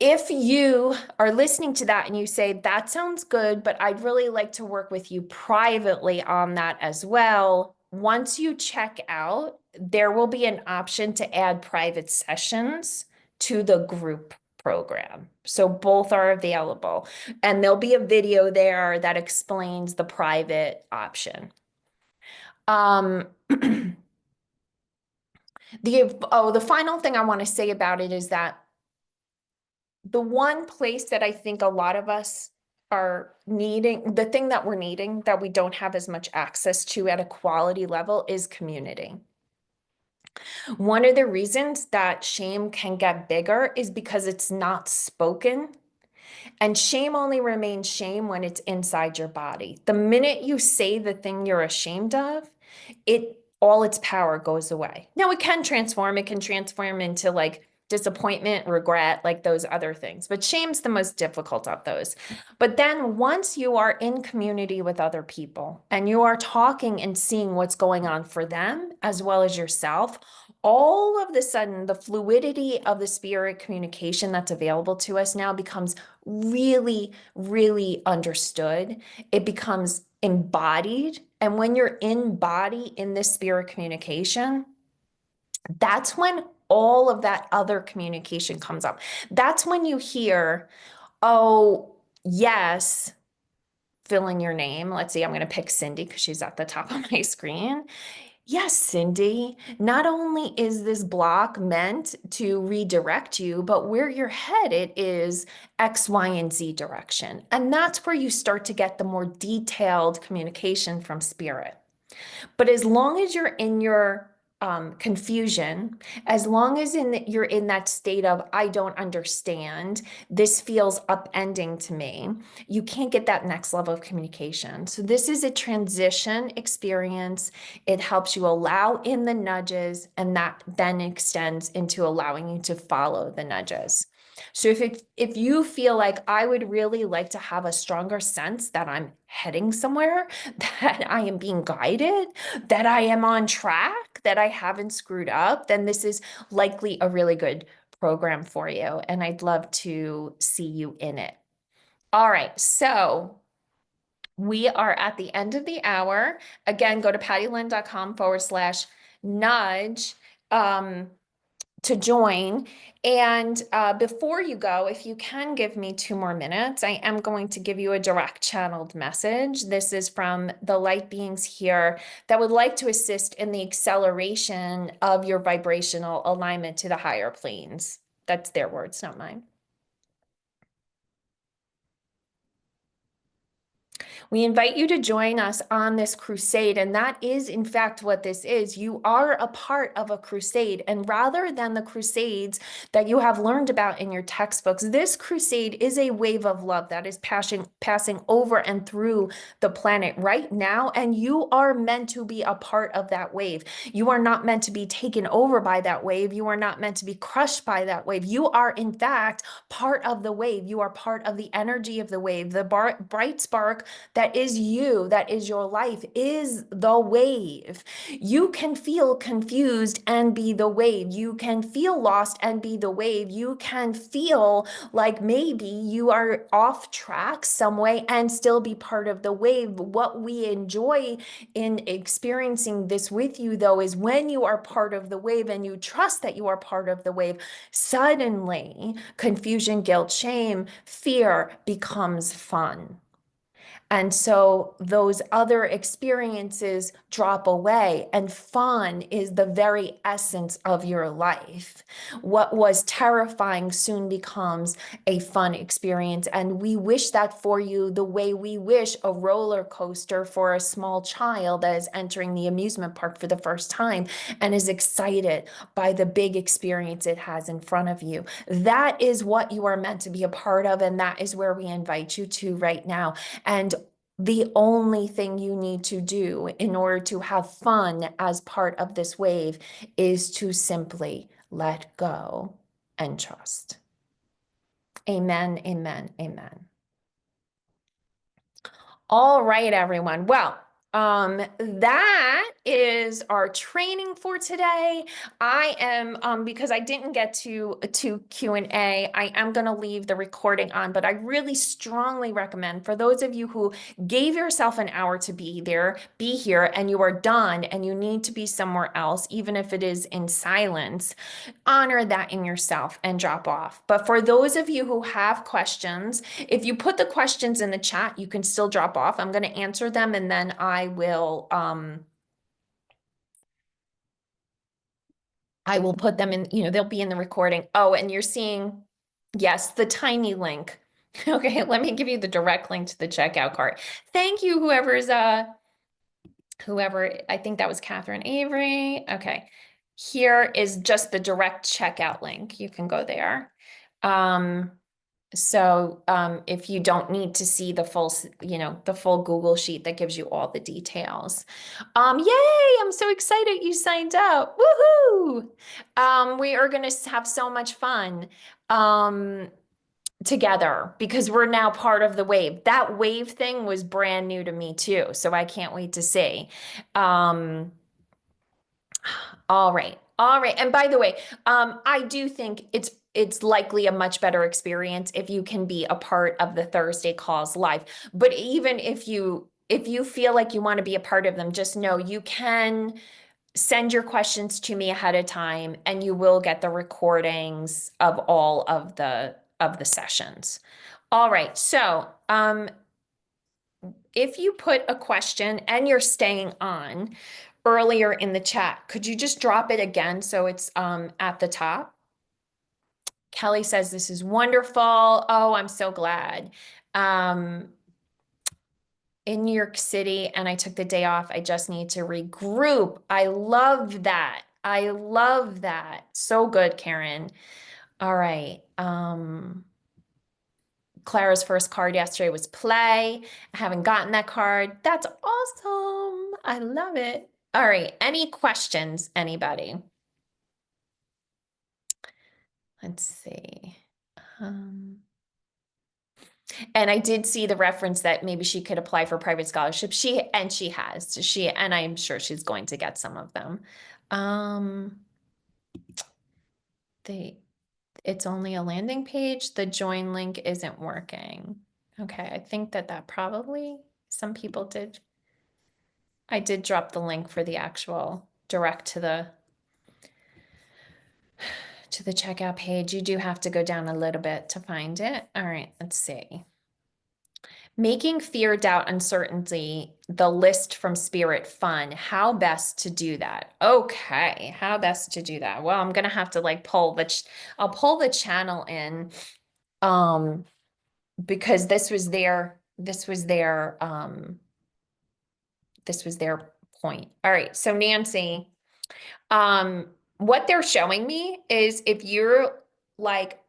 If you are listening to that and you say, that sounds good, but I'd really like to work with you privately on that as well, once you check out, there will be an option to add private sessions to the group program. So both are available, and there'll be a video there that explains the private option. The final thing I want to say about it is that the one place that I think a lot of us are needing, the thing that we're needing that we don't have as much access to at a quality level, is community. One of the reasons that shame can get bigger is because it's not spoken. And shame only remains shame when it's inside your body. The minute you say the thing you're ashamed of, all its power goes away. Now it can transform into like disappointment, regret, like those other things. But shame's the most difficult of those. But then once you are in community with other people and you are talking and seeing what's going on for them as well as yourself, all of the sudden the fluidity of the spirit communication that's available to us now becomes really, really understood. It becomes embodied. And when you're in body in this spirit communication, that's when all of that other communication comes up. That's when you hear, oh, yes, fill in your name. Let's see, I'm going to pick Cindy because she's at the top of my screen. Yes, Cindy, not only is this block meant to redirect you, but where you're headed is X, Y, and Z direction. And that's where you start to get the more detailed communication from spirit. But as long as you're in your confusion, as long as you're in that state of, I don't understand, this feels upending to me, you can't get that next level of communication. So this is a transition experience. It helps you allow in the nudges, and that then extends into allowing you to follow the nudges. So if you feel like I would really like to have a stronger sense that I'm heading somewhere, that I am being guided, that I am on track, that I haven't screwed up, then this is likely a really good program for you. And I'd love to see you in it. All right, so we are at the end of the hour. Again, go to pattylyn.com/nudge. To join. And before you go, if you can give me 2 more minutes, I am going to give you a direct channeled message. This is from the light beings here that would like to assist in the acceleration of your vibrational alignment to the higher planes. That's their words, not mine. We invite you to join us on this crusade, and that is, in fact, what this is. You are a part of a crusade, and rather than the crusades that you have learned about in your textbooks, this crusade is a wave of love that is passing over and through the planet right now, and you are meant to be a part of that wave. You are not meant to be taken over by that wave. You are not meant to be crushed by that wave. You are, in fact, part of the wave. You are part of the energy of the wave. The bright spark that is you, that is your life, is the wave. You can feel confused and be the wave. You can feel lost and be the wave. You can feel like maybe you are off track some way and still be part of the wave. What we enjoy in experiencing this with you, though, is when you are part of the wave and you trust that you are part of the wave, suddenly confusion, guilt, shame, fear becomes fun. And so those other experiences drop away, and fun is the very essence of your life. What was terrifying soon becomes a fun experience. And we wish that for you the way we wish a roller coaster for a small child that is entering the amusement park for the first time and is excited by the big experience it has in front of you. That is what you are meant to be a part of, and that is where we invite you to right now. And the only thing you need to do in order to have fun as part of this wave is to simply let go and trust. Amen, amen, amen. All right, everyone. Well, that is our training for today. I am, because I didn't get to Q&A, I am going to leave the recording on, but I really strongly recommend for those of you who gave yourself an hour to be here, and you are done and you need to be somewhere else, even if it is in silence, honor that in yourself and drop off. But for those of you who have questions, if you put the questions in the chat, you can still drop off. I'm going to answer them, and then I will put them in, they'll be in the recording. Oh, and you're seeing, yes, the tiny link. Okay, let me give you the direct link to the checkout cart. Thank you, whoever, I think that was Catherine Avery. Okay, here is just the direct checkout link. You can go there. So if you don't need to see the full, the full Google sheet that gives you all the details. Yay, I'm so excited you signed up. Woohoo! We are going to have so much fun together because we're now part of the wave. That wave thing was brand new to me too, so I can't wait to see. All right. All right. And by the way, I do think it's likely a much better experience if you can be a part of the Thursday calls live. But even if you feel like you want to be a part of them, just know you can send your questions to me ahead of time and you will get the recordings of all of the sessions. All right. So, if you put a question and you're staying on earlier in the chat, could you just drop it again so it's at the top? Kelly says, this is wonderful. Oh, I'm so glad. In New York City, and I took the day off. I just need to regroup. I love that. I love that. So good, Karen. All right. Clara's first card yesterday was play. I haven't gotten that card. That's awesome. I love it. All right. Any questions, anybody? Let's see. Um, and I did see the reference that maybe she could apply for private scholarships. She has. And I'm sure she's going to get some of them. Um, they it's only a landing page. The join link isn't working. Okay, I think that probably some people did. I did drop the link for the actual direct to the checkout page. You do have to go down a little bit to find it. All right, let's see. Making fear, doubt, uncertainty the list from spirit fun. How best to do that? Okay, how best to do that? Well, I'm gonna have to like I'll pull the channel in um because this was their point. All right, so Nancy, what they're showing me is if you're like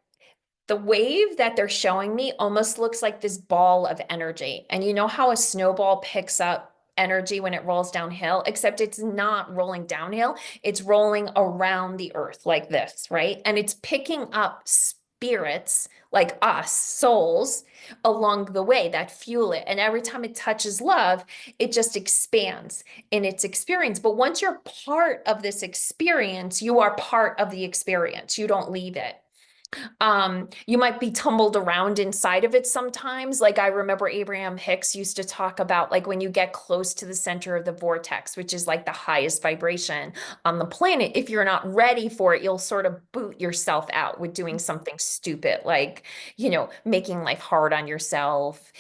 the wave that they're showing me almost looks like this ball of energy. And you know how a snowball picks up energy when it rolls downhill, except it's not rolling downhill, it's rolling around the earth like this, right? And it's picking up spirits like us, souls, along the way that fuel it. And every time it touches love, it just expands in its experience. But once you're part of this experience, you are part of the experience. You don't leave it. You might be tumbled around inside of it sometimes. Like I remember Abraham Hicks used to talk about like when you get close to the center of the vortex, which is like the highest vibration on the planet, if you're not ready for it, you'll sort of boot yourself out with doing something stupid, like, making life hard on yourself,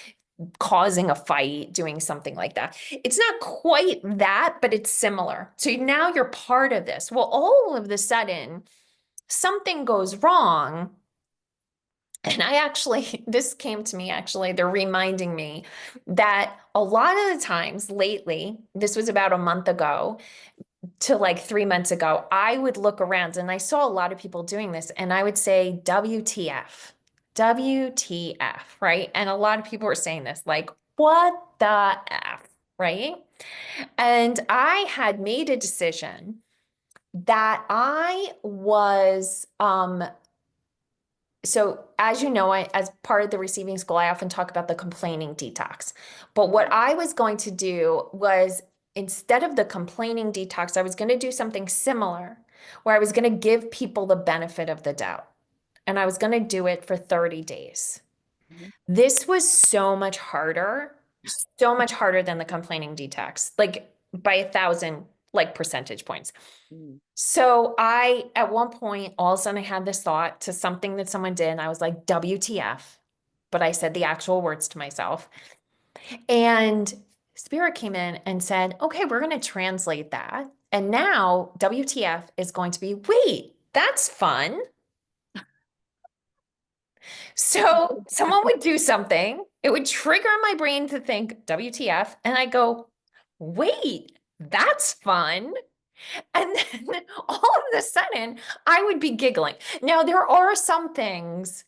causing a fight, doing something like that. It's not quite that, but it's similar. So now you're part of this. Well, all of the sudden, something goes wrong. And this came to me actually, they're reminding me that a lot of the times lately, this was about a month ago to like 3 months ago, I would look around and I saw a lot of people doing this and I would say, WTF, WTF, right? And a lot of people were saying this, like, what the F, right? And I had made a decision that I was, so as you know, as part of the receiving school, I often talk about the complaining detox. But what I was going to do was instead of the complaining detox, I was going to do something similar where I was going to give people the benefit of the doubt. And I was going to do it for 30 days. Mhm. This was so much harder than the complaining detox, like by 1,000 like percentage points. Mhm. So at one point, all of a sudden I had this thought to something that someone did, and I was like, WTF. But I said the actual words to myself. And Spirit came in and said, okay, we're going to translate that. And now WTF is going to be, wait, that's fun. So someone would do something, it would trigger my brain to think WTF. And I go, wait, that's fun. And then all of a sudden, I would be giggling. Now, there are some things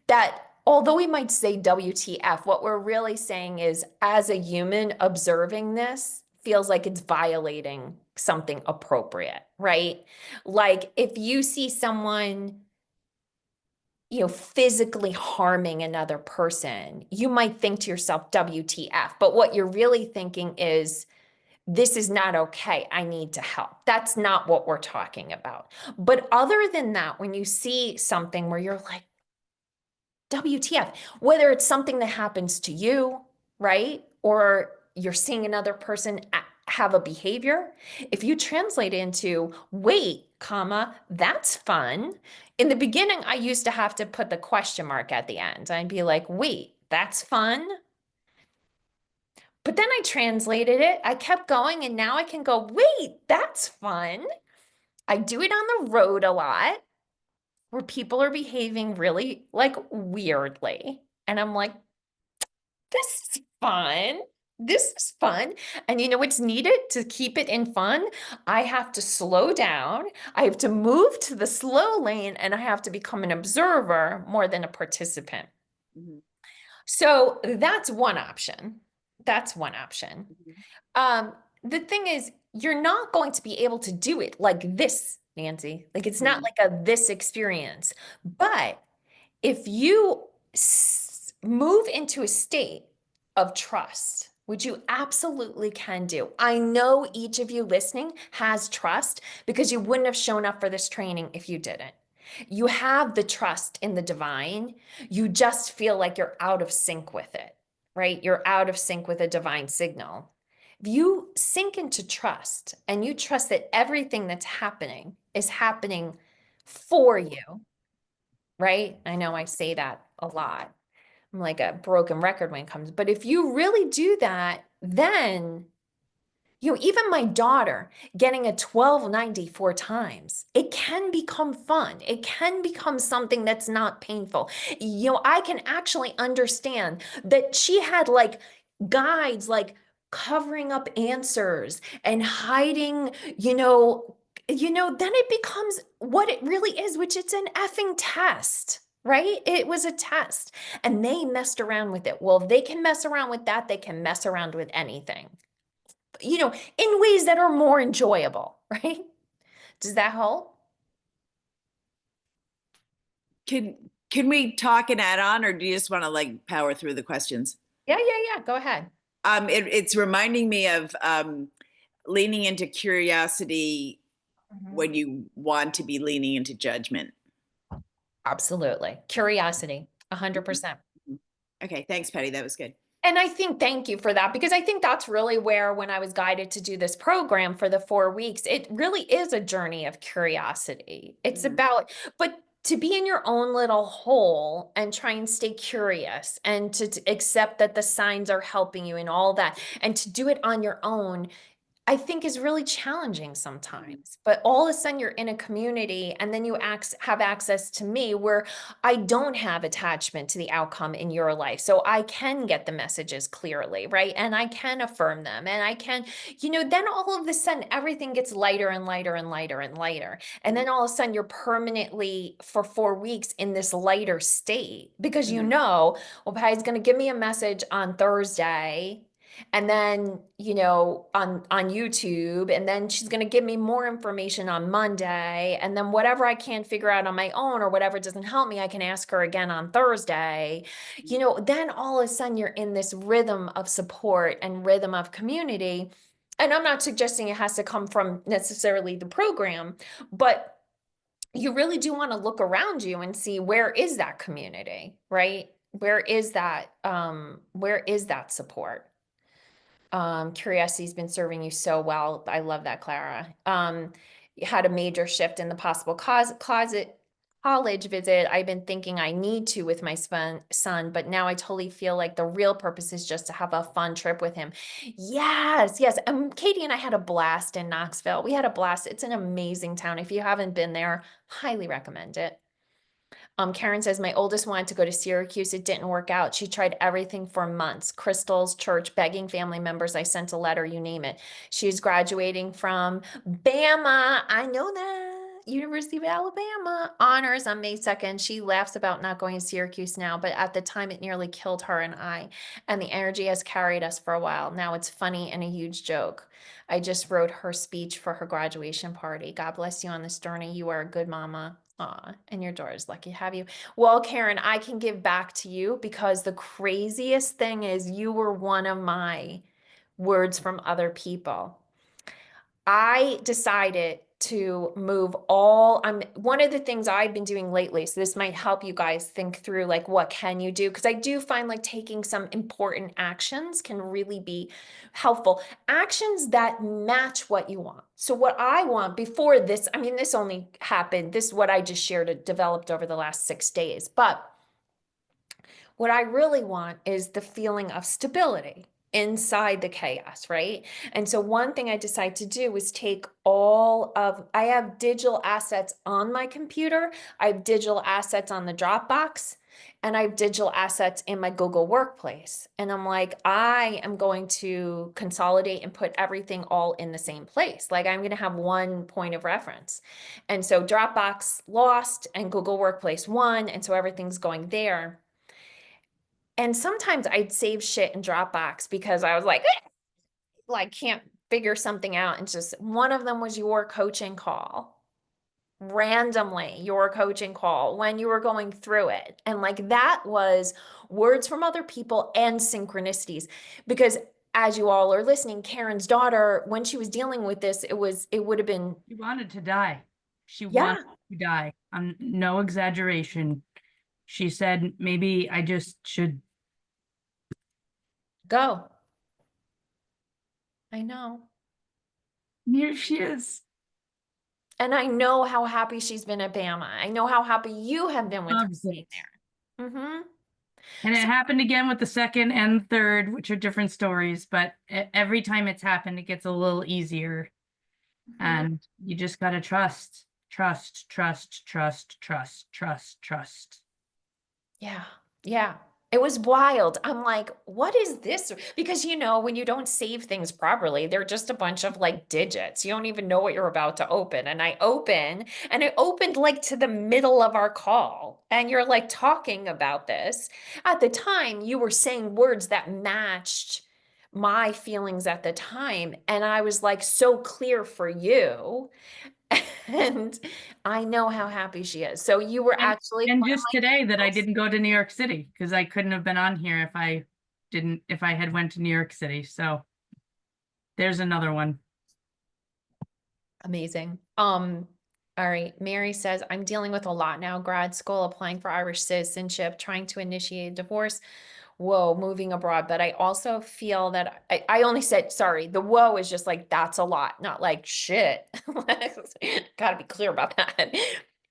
that, although we might say WTF, what we're really saying is, as a human observing this, feels like it's violating something appropriate, right? Like if you see someone, physically harming another person, you might think to yourself, WTF. But what you're really thinking is, this is not okay. I need to help. That's not what we're talking about. But other than that, when you see something where you're like, WTF, whether it's something that happens to you, right? Or you're seeing another person have a behavior, if you translate into, wait, comma, that's fun. In the beginning, I used to have to put the question mark at the end. I'd be like, wait, that's fun. But then I translated it, I kept going, and now I can go, wait, that's fun. I do it on the road a lot where people are behaving really like weirdly. And I'm like, this is fun. This is fun. And you know what's needed to keep it in fun? I have to slow down. I have to move to the slow lane and I have to become an observer more than a participant. Mhm. So that's one option. That's one option. Mhm. Um, the thing is, you're not going to be able to do it like this, Nancy. Like it's not Mhm. like a this experience, but if you move into a state of trust, which you absolutely can do. I know each of you listening has trust because you wouldn't have shown up for this training if you didn't. You have the trust in the divine. You just feel like you're out of sync with it, right? You're out of sync with a divine signal. If you sink into trust and you trust that everything that's happening is happening for you, right? I know I say that a lot. I'm like a broken record when it comes, but if you really do that, then even my daughter getting a 1294 times, it can become fun. It can become something that's not painful. I can actually understand that she had like guides, like covering up answers and hiding, then it becomes what it really is, which it's an effing test. Right? It was a test and they messed around with it. Well, if they can mess around with that, they can mess around with anything, in ways that are more enjoyable, right? Does that help? Can we talk and add on, or do you just want to like power through the questions? Yeah, yeah, yeah. Go ahead. It's reminding me of leaning into curiosity Mhm. when you want to be leaning into judgment. Absolutely. Curiosity, 100%. Okay, thanks, Patty. That was good. And I think, thank you for that, because I think that's really where, when I was guided to do this program for the 4 weeks, it really is a journey of curiosity. It's Mhm. about, but to be in your own little hole and try and stay curious and to accept that the signs are helping you and all that, and to do it on your own, I think is really challenging sometimes. But all of a sudden you're in a community and then you have access to me where I don't have attachment to the outcome in your life. So I can get the messages clearly, right? And I can affirm them. And I can, then all of a sudden everything gets lighter and lighter and lighter and lighter. And then all of a sudden you're permanently for 4 weeks in this lighter state because Mhm. well, Patty's going to give me a message on Thursday and then on YouTube, and then she's going to give me more information on Monday, and then whatever I can't figure out on my own or whatever doesn't help me, I can ask her again on Thursday. Then all of a sudden you're in this rhythm of support and rhythm of community. And I'm not suggesting it has to come from necessarily the program, but you really do want to look around you and see, where is that community, right? Where is that support? Curiosity's been serving you so well. I love that, Clara. You had a major shift in the possible college visit. I've been thinking I need to with my son, but now I totally feel like the real purpose is just to have a fun trip with him. Yes, yes. Katie and I had a blast in Knoxville. We had a blast. It's an amazing town. If you haven't been there, highly recommend it. Karen says, my oldest wanted to go to Syracuse. It didn't work out. She tried everything for months, crystals, church, begging family members. I sent a letter, you name it. She's graduating from Bama. I know that. University of Alabama honors on May 2nd. She laughs about not going to Syracuse now, but at the time it nearly killed her and I. And the energy has carried us for a while. Now it's funny and a huge joke. I just wrote her speech for her graduation party. God bless you on this journey. You are a good mama. Aw, and your daughter is lucky to have you. Well, Karen, I can give back to you because the craziest thing is you were one of my words from other people. I decided to move one of the things I've been doing lately, so this might help you guys think through like what can you do, because I do find like taking some important actions can really be helpful. Actions that match what you want. So what I want before this, this only happened, this is what I just shared, it developed over the last 6 days, but what I really want is the feeling of stability inside the chaos, right? And so one thing I decided to do was I have digital assets on my computer, I have digital assets on the Dropbox, and I have digital assets in my Google Workplace. And I'm like, I am going to consolidate and put everything all in the same place. Like I'm going to have one point of reference. And so Dropbox lost and Google Workplace won. And so everything's going there. And sometimes I'd save shit in Dropbox because I was like, like can't figure something out. And just one of them was your coaching call, randomly your coaching call when you were going through it. And like that was words from other people and synchronicities. Because as you all are listening, Karen's daughter, when she was dealing with this, it would have been, She wanted to die. She yeah, wanted to die. No exaggeration. She said, maybe I just should. go. I know. Here she is. And I know how happy she's been at Bama. I know how happy you have been with her Loves being it. there. Mm-hmm. And it So, happened again with the second and third, which are different stories, but every time it's happened, it gets a little easier. mhm. And you just gotta trust, trust, trust, trust, trust, trust, trust. Yeah. Yeah. It was wild. I'm like, what is this? Because when you don't save things properly, they're just a bunch of like digits. You don't even know what you're about to open. And I opened like to the middle of our call. And you're like talking about this. At the time, you were saying words that matched my feelings at the time. And I was like so clear for you. And I know how happy she is. So you were And actually one and of just my today that I angels. didn't go to New York City because I couldn't have been on here if I had went to New York City. So there's another one. Amazing. All right. Mary says, I'm dealing with a lot now, grad school, applying for Irish citizenship, trying to initiate a divorce. Whoa, moving abroad. But I also feel that I only said, sorry, the whoa is just like, that's a lot, not like shit. Gotta be clear about that.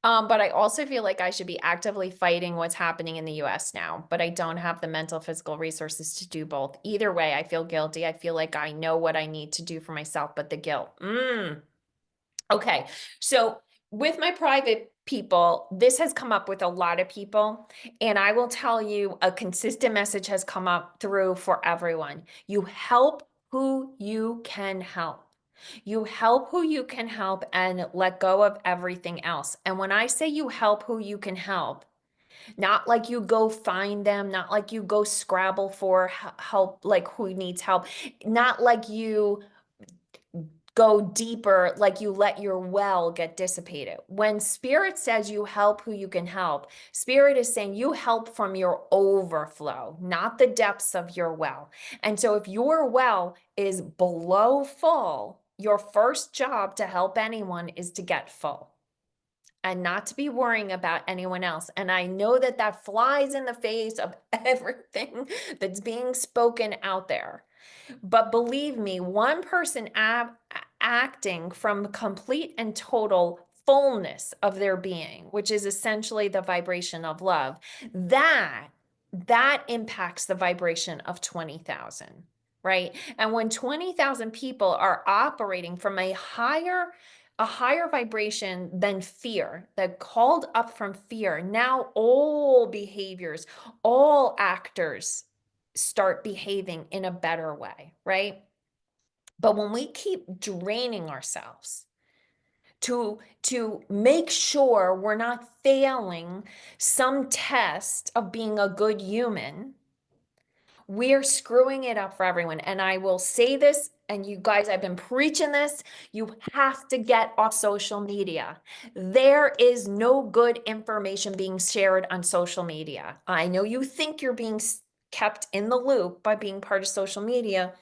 But I also feel like I should be actively fighting what's happening in the US now, but I don't have the mental, physical resources to do both. Either way, I feel guilty. I feel like I know what I need to do for myself, but the guilt. Okay, so with my private people, this has come up with a lot of people, and I will tell you a consistent message has come up through for everyone. You help who you can help. You help who you can help and let go of everything else. And when I say you help who you can help, not like you go find them, not like you go scrabble for help, like who needs help, not like you go deeper, like you let your well get dissipated. When spirit says you help who you can help, spirit is saying you help from your overflow, not the depths of your well. And so if your well is below full, your first job to help anyone is to get full and not to be worrying about anyone else. And I know that that flies in the face of everything that's being spoken out there. But believe me, one person acting from complete and total fullness of their being, which is essentially the vibration of love, that impacts the vibration of 20,000, right? And when 20,000 people are operating from a higher vibration than fear, that called up from fear, now all behaviors, all actors start behaving in a better way, right? But when we keep draining ourselves to make sure we're not failing some test of being a good human, we're screwing it up for everyone. And I will say this, and you guys, I've been preaching this, you have to get off social media. There is no good information being shared on social media. I know you think you're being kept in the loop by being part of social media,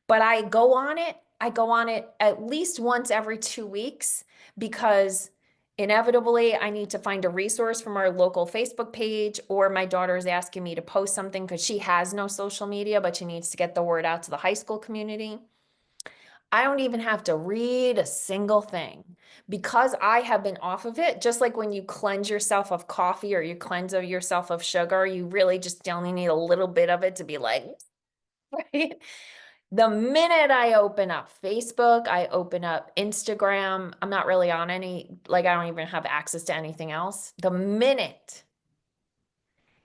but I go on it. I go on it at least once every 2 weeks because inevitably I need to find a resource from our local Facebook page, or my daughter is asking me to post something because she has no social media, but she needs to get the word out to the high school community. I don't even have to read a single thing because I have been off of it. Just like when you cleanse yourself of coffee or you cleanse yourself of sugar, you really just only need a little bit of it to be like, right? The minute I open up Facebook, I open up Instagram, I'm not really on any, like, I don't even have access to anything else. The minute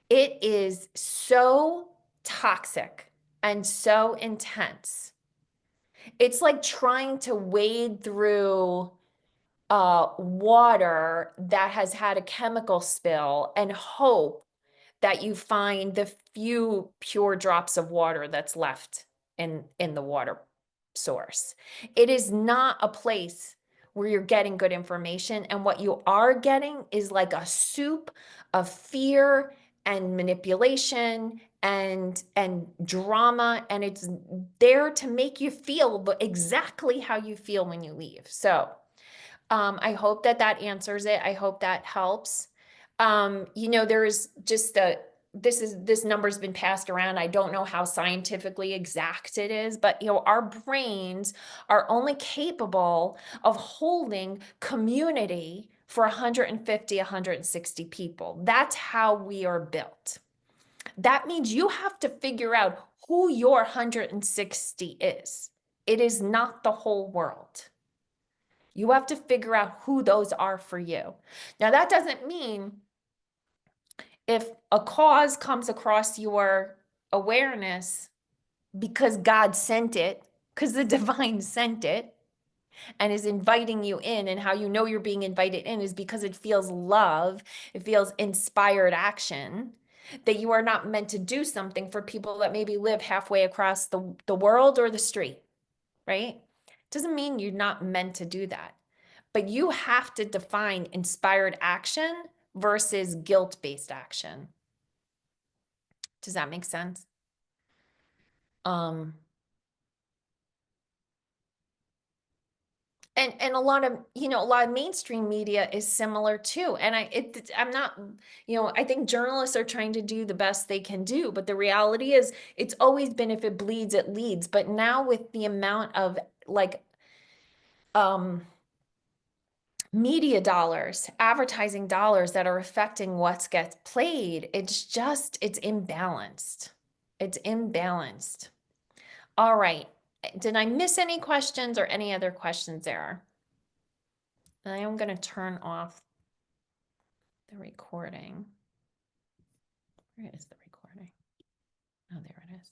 it is so toxic and so intense, it's like trying to wade through water that has had a chemical spill and hope that you find the few pure drops of water that's left in the water source. It is not a place where you're getting good information, and what you are getting is like a soup of fear and manipulation and drama, and it's there to make you feel exactly how you feel when you leave. So I hope that answers it. I hope that helps. There's just this number's been passed around. I don't know how scientifically exact it is, but our brains are only capable of holding community for 150, 160 people. That's how we are built. That means you have to figure out who your 160 is. It is not the whole world. You have to figure out who those are for you. Now, that doesn't mean if a cause comes across your awareness because God sent it, because the divine sent it and is inviting you in, and how you know you're being invited in is because it feels love, it feels inspired action, that you are not meant to do something for people that maybe live halfway across the world or the street, right? Doesn't mean you're not meant to do that. But you have to define inspired action versus guilt-based action. Does that make sense? And a lot of mainstream media is similar too. And I'm not, I think journalists are trying to do the best they can do, but the reality is it's always been, if it bleeds, it leads. But now with the amount of media dollars, advertising dollars that are affecting what gets played, it's imbalanced. It's imbalanced. All right. Did I miss any questions or any other questions there? I am going to turn off the recording. Where is the recording? Oh, there it is.